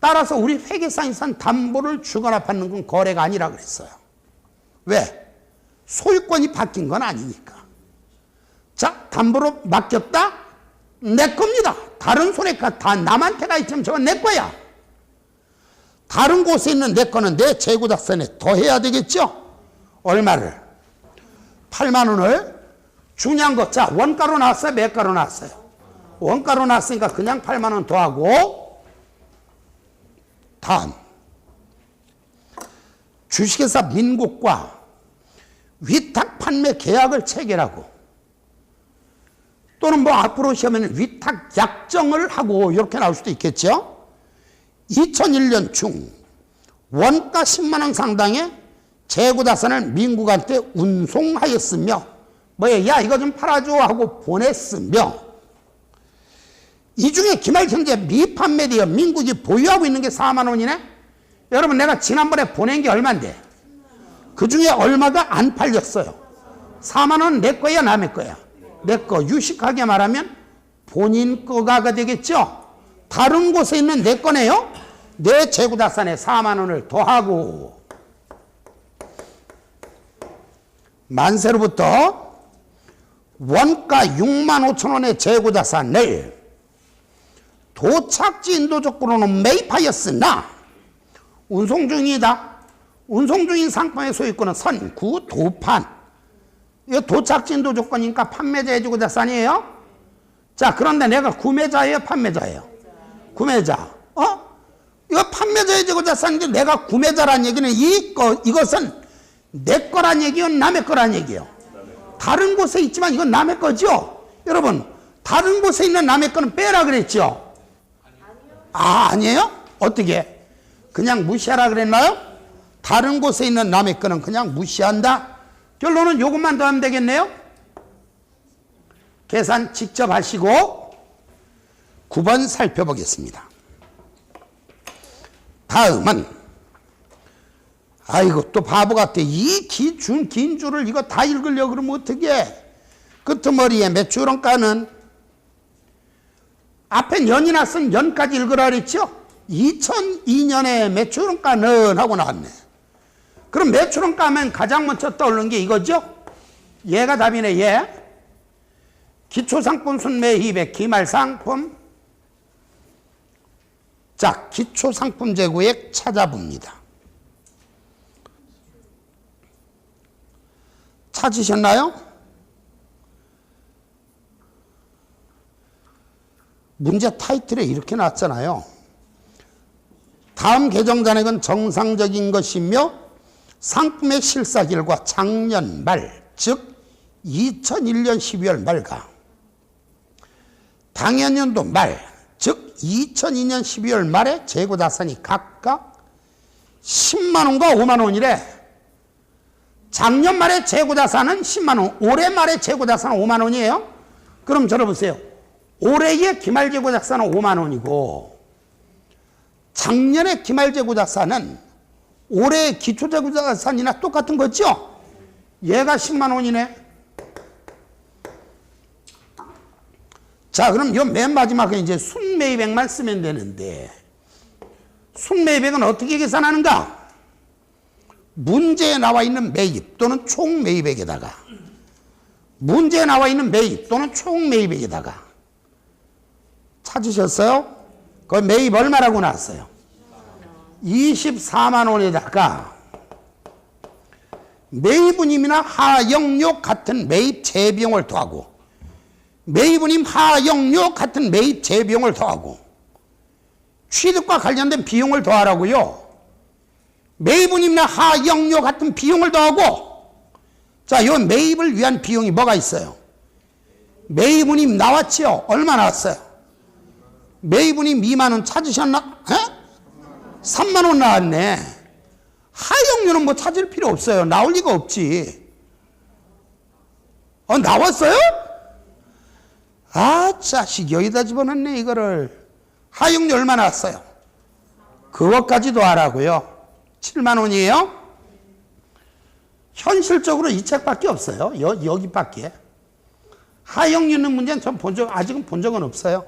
따라서 우리 회계상에선 담보를 주거나 받는 건 거래가 아니라 그랬어요. 왜? 소유권이 바뀐 건 아니니까. 자, 담보로 맡겼다? 내 겁니다. 다른 손에 다 남한테가 있으면 저건 내 거야. 다른 곳에 있는 내 거는 내 재고자산에 더해야 되겠죠? 얼마를? 8만 원을 중요한 거. 자, 원가로 나왔어요? 매가로 나왔어요? 원가로 나왔으니까 그냥 8만 원 더하고. 다음. 주식회사 민국과 위탁 판매 계약을 체결하고, 또는 뭐 앞으로 시험에는 위탁 약정을 하고 이렇게 나올 수도 있겠죠. 2001년 중 원가 10만 원 상당의 재고자산을 민국한테 운송하였으며, 뭐야, 야, 이거 좀 팔아줘 하고 보냈으며, 이 중에 기말현재 미판매되어 민국이 보유하고 있는 게 4만 원이네? 여러분, 내가 지난번에 보낸 게 얼마인데? 그 중에 얼마가 안 팔렸어요. 4만 원은 내 거야, 남의 거야? 내 거. 유식하게 말하면 본인 거가 되겠죠? 다른 곳에 있는 내 거네요? 내 재고자산에 4만 원을 더하고, 만세로부터 원가 6만 5천 원의 재고자산을 도착지 인도 조건으로는 매입하였으나 운송 중이다. 운송 중인 상품의 소유권은 선구, 도판. 이거 도착지 인도 조건이니까 판매자의 재고자산이에요. 자, 그런데 내가 구매자예요, 판매자예요? 구매자. 이거 판매자의 재고자산인데 내가 구매자란 얘기는 이것은 내 거란 얘기요, 남의 거란 얘기요? 다른 곳에 있지만 이건 남의 거죠? 여러분, 다른 곳에 있는 남의 거는 빼라 그랬죠? 아니에요? 어떻게? 그냥 무시하라 그랬나요? 다른 곳에 있는 남의 거는 그냥 무시한다? 결론은 요것만 더하면 되겠네요? 계산 직접 하시고 9번 살펴보겠습니다. 다음은, 아이고, 또 바보 같아. 이 긴 줄을 이거 다 읽으려고 그러면 어떡해? 끄트머리에 매출원가는 앞에 년이나 쓴 년까지 읽으라 그랬죠? 2002년에 매출원가는 하고 나왔네. 그럼 매출원가 하면 가장 먼저 떠오르는 게 이거죠? 얘가 답이네, 얘. 기초상품 순매입의 기말상품. 자, 기초상품 재고액 찾아봅니다. 찾으셨나요? 문제 타이틀에 이렇게 나왔잖아요. 다음 계정 잔액은 정상적인 것이며 상품의 실사 결과 작년 말 즉 2001년 12월 말과 당해년도 말, 즉 2002년 12월 말에 재고자산이 각각 10만 원과 5만 원이래. 작년 말에 재고자산은 10만 원, 올해 말에 재고자산은 5만 원이에요. 그럼 들어보세요. 올해의 기말재고자산은 5만 원이고 작년의 기말재고자산은 올해의 기초재고자산이나 똑같은 거죠? 얘가 10만 원이네. 자, 그럼 요 맨 마지막에 이제 순매입액만 쓰면 되는데 순매입액은 어떻게 계산하는가? 문제에 나와 있는 매입 또는 총매입액에다가 문제에 나와 있는 매입 또는 총매입액에다가 찾으셨어요? 그 매입 얼마라고 나왔어요? 24만 원에다가 매입운임이나 하역료 같은 매입 재비용을 더하고 매입운임 하역료 같은 매입 재비용을 더하고 취득과 관련된 비용을 더하라고요. 매입운임이나 하역료 같은 비용을 더하고 자, 요 매입을 위한 비용이 뭐가 있어요? 매입운임 나왔지요? 얼마 나왔어요? 매입운임 2만 원 찾으셨나? 3만 원 나왔네. 하역료는 뭐 찾을 필요 없어요. 나올 리가 없지. 나왔어요? 아, 자식 여기다 집어넣네 이거를. 하역료 얼마 나왔어요? 그것까지도 하라고요. 7만 원이에요? 현실적으로 이 책밖에 없어요. 여기밖에. 하역료 있는 문제는 전 아직은 본 적은 없어요.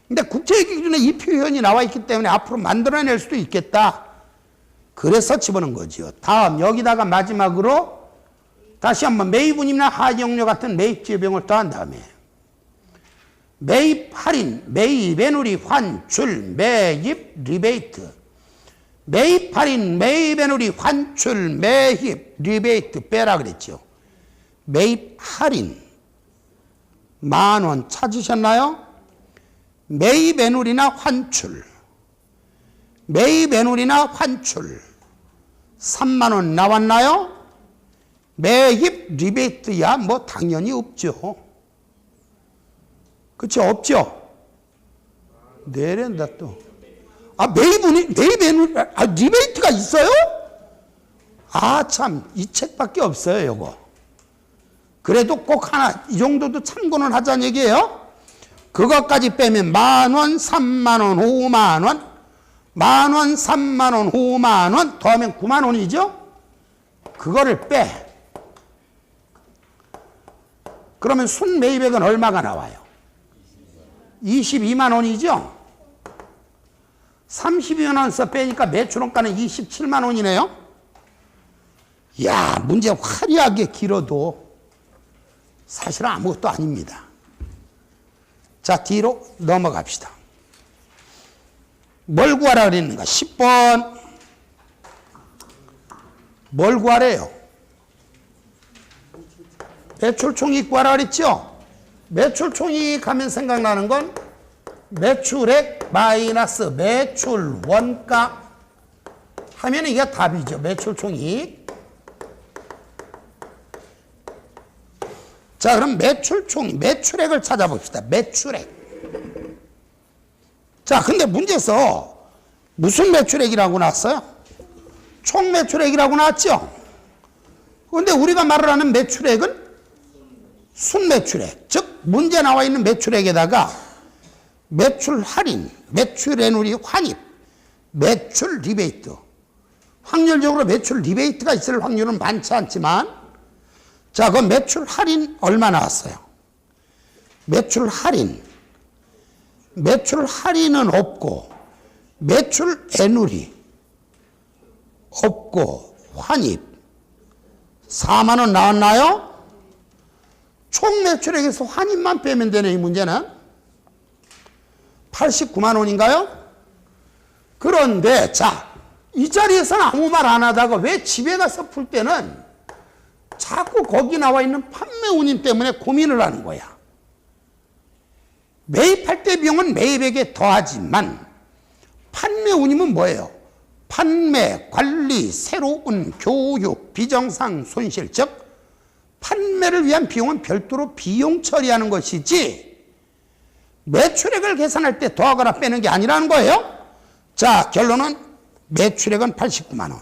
근데 국제기준에 이 표현이 나와 있기 때문에 앞으로 만들어낼 수도 있겠다. 그래서 집어넣은 거죠. 다음 여기다가 마지막으로 다시 한번 매입운임이나 하역료 같은 매입 재비용을 더한 다음에 매입 할인, 매입 애누리, 환출, 매입 리베이트. 매입 할인, 매입 애누리, 환출, 매입 리베이트 빼라 그랬죠. 매입 할인 10,000원 찾으셨나요? 매입 애누리나 환출, 매입 애누리나 환출 3만 원 나왔나요? 매입 리베이트야 뭐 당연히 없죠. 그렇죠? 없죠? 내란다 또. 매입 애누리, 리베이트가 있어요? 참, 이 책밖에 없어요, 요거. 그래도 꼭 하나, 이 정도도 참고는 하자는 얘기예요. 그것까지 빼면 10,000원, 30,000원, 50,000원, 10,000원, 30,000원, 50,000원 더하면 9만 원이죠? 그거를 빼. 그러면 순매입액은 얼마가 나와요? 22만 원이죠? 32만 원서 빼니까 매출원가는 27만 원이네요? 야, 문제 화려하게 길어도 사실은 아무것도 아닙니다. 자, 뒤로 넘어갑시다. 뭘 구하라 그랬는가? 10번. 뭘 구하래요? 매출총익 구하라 그랬죠? 매출총익 하면 생각나는 건 매출액 마이너스 매출 원가 하면 이게 답이죠. 매출총익. 자, 그럼 매출총익, 매출액을 찾아봅시다. 매출액. 자, 근데 문제에서 무슨 매출액이라고 나왔어요? 총매출액이라고 나왔죠? 근데 우리가 말을 하는 매출액은 순매출액, 즉 문제 나와 있는 매출액에다가 매출 할인, 매출 애누리 환입, 매출 리베이트. 확률적으로 매출 리베이트가 있을 확률은 많지 않지만 자, 그 매출 할인 얼마 나왔어요? 매출 할인. 매출 할인은 없고 매출 애누리 없고 환입 4만 원 나왔나요? 총 매출액에서 환입만 빼면 되네. 이 문제는 89만 원인가요? 그런데 자, 이 자리에서는 아무 말 안 하다가 왜 집에 가서 풀 때는 자꾸 거기 나와 있는 판매 운임 때문에 고민을 하는 거야. 매입할 때 비용은 매입액에 더하지만 판매 운임은 뭐예요? 판매, 관리, 새로운 교육, 비정상 손실, 즉 판매를 위한 비용은 별도로 비용 처리하는 것이지 매출액을 계산할 때 더하거나 빼는 게 아니라는 거예요. 자, 결론은 매출액은 89만 원.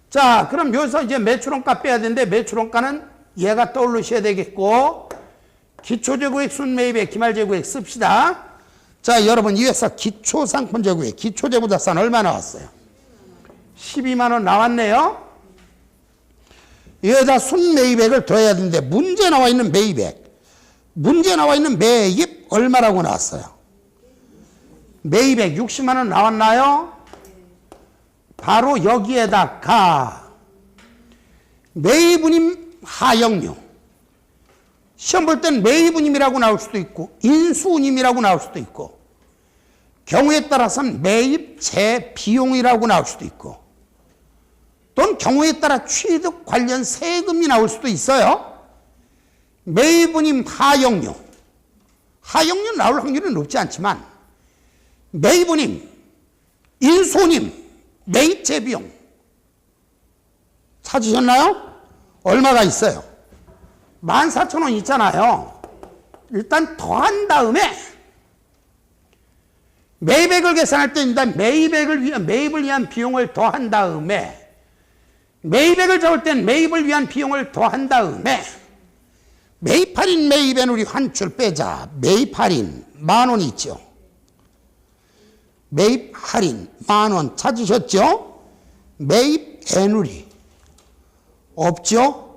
자, 그럼 여기서 이제 매출원가 빼야 되는데 매출원가는 얘가 떠올리셔야 되겠고 기초재고액, 순매입액, 기말재고액 씁시다. 자, 여러분 이 회사 기초상품재고액, 기초재고자산 얼마 나왔어요? 12만 원 나왔네요. 여기다 순매입액을 더해야 되는데 문제 나와 있는 매입액, 문제 나와 있는 매입 얼마라고 나왔어요? 매입액 60만 원 나왔나요? 바로 여기에다가 매입운임 하역료, 시험 볼 땐 매입운임이라고 나올 수도 있고 인수운임이라고 나올 수도 있고 경우에 따라서는 매입 재비용이라고 나올 수도 있고 또는 경우에 따라 취득 관련 세금이 나올 수도 있어요. 매입운임 하역료, 하역료 나올 확률은 높지 않지만 매입운임, 인수운임, 매입 재비용 찾으셨나요? 얼마가 있어요? 14,000원 있잖아요. 일단 더한 다음에 매입액을 계산할 때 일단 매입을 위한 비용을 더한 다음에 매입액을 적을 땐 매입을 위한 비용을 더한 다음에 매입 할인 매입엔 우리 환출 빼자. 매입 할인 10,000원 있죠. 매입 할인 10,000원 찾으셨죠? 매입 애누리 없죠?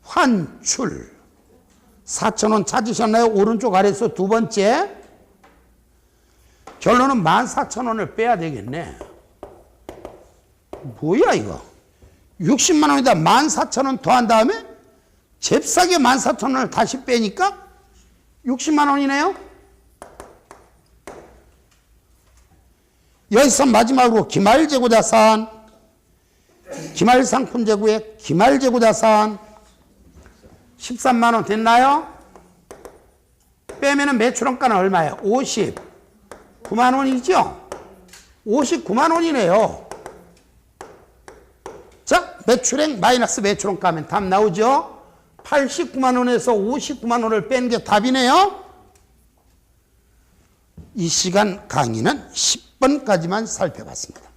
환출 4,000원 찾으셨나요? 오른쪽 아래에서 두 번째. 결론은 14,000원을 빼야 되겠네. 뭐야 이거? 60만 원에다 14,000원 더한 다음에 잽싸게 14,000원을 다시 빼니까 60만 원이네요. 여기서 마지막으로 기말재고자산, 기말상품재고액, 기말재고자산 13만 원 됐나요? 빼면은 매출원가는 얼마예요? 59만 원이죠? 59만 원이네요. 자, 매출액 마이너스 매출원가 하면 답 나오죠? 89만 원에서 59만 원을 뺀 게 답이네요. 이 시간 강의는 10번까지만 살펴봤습니다.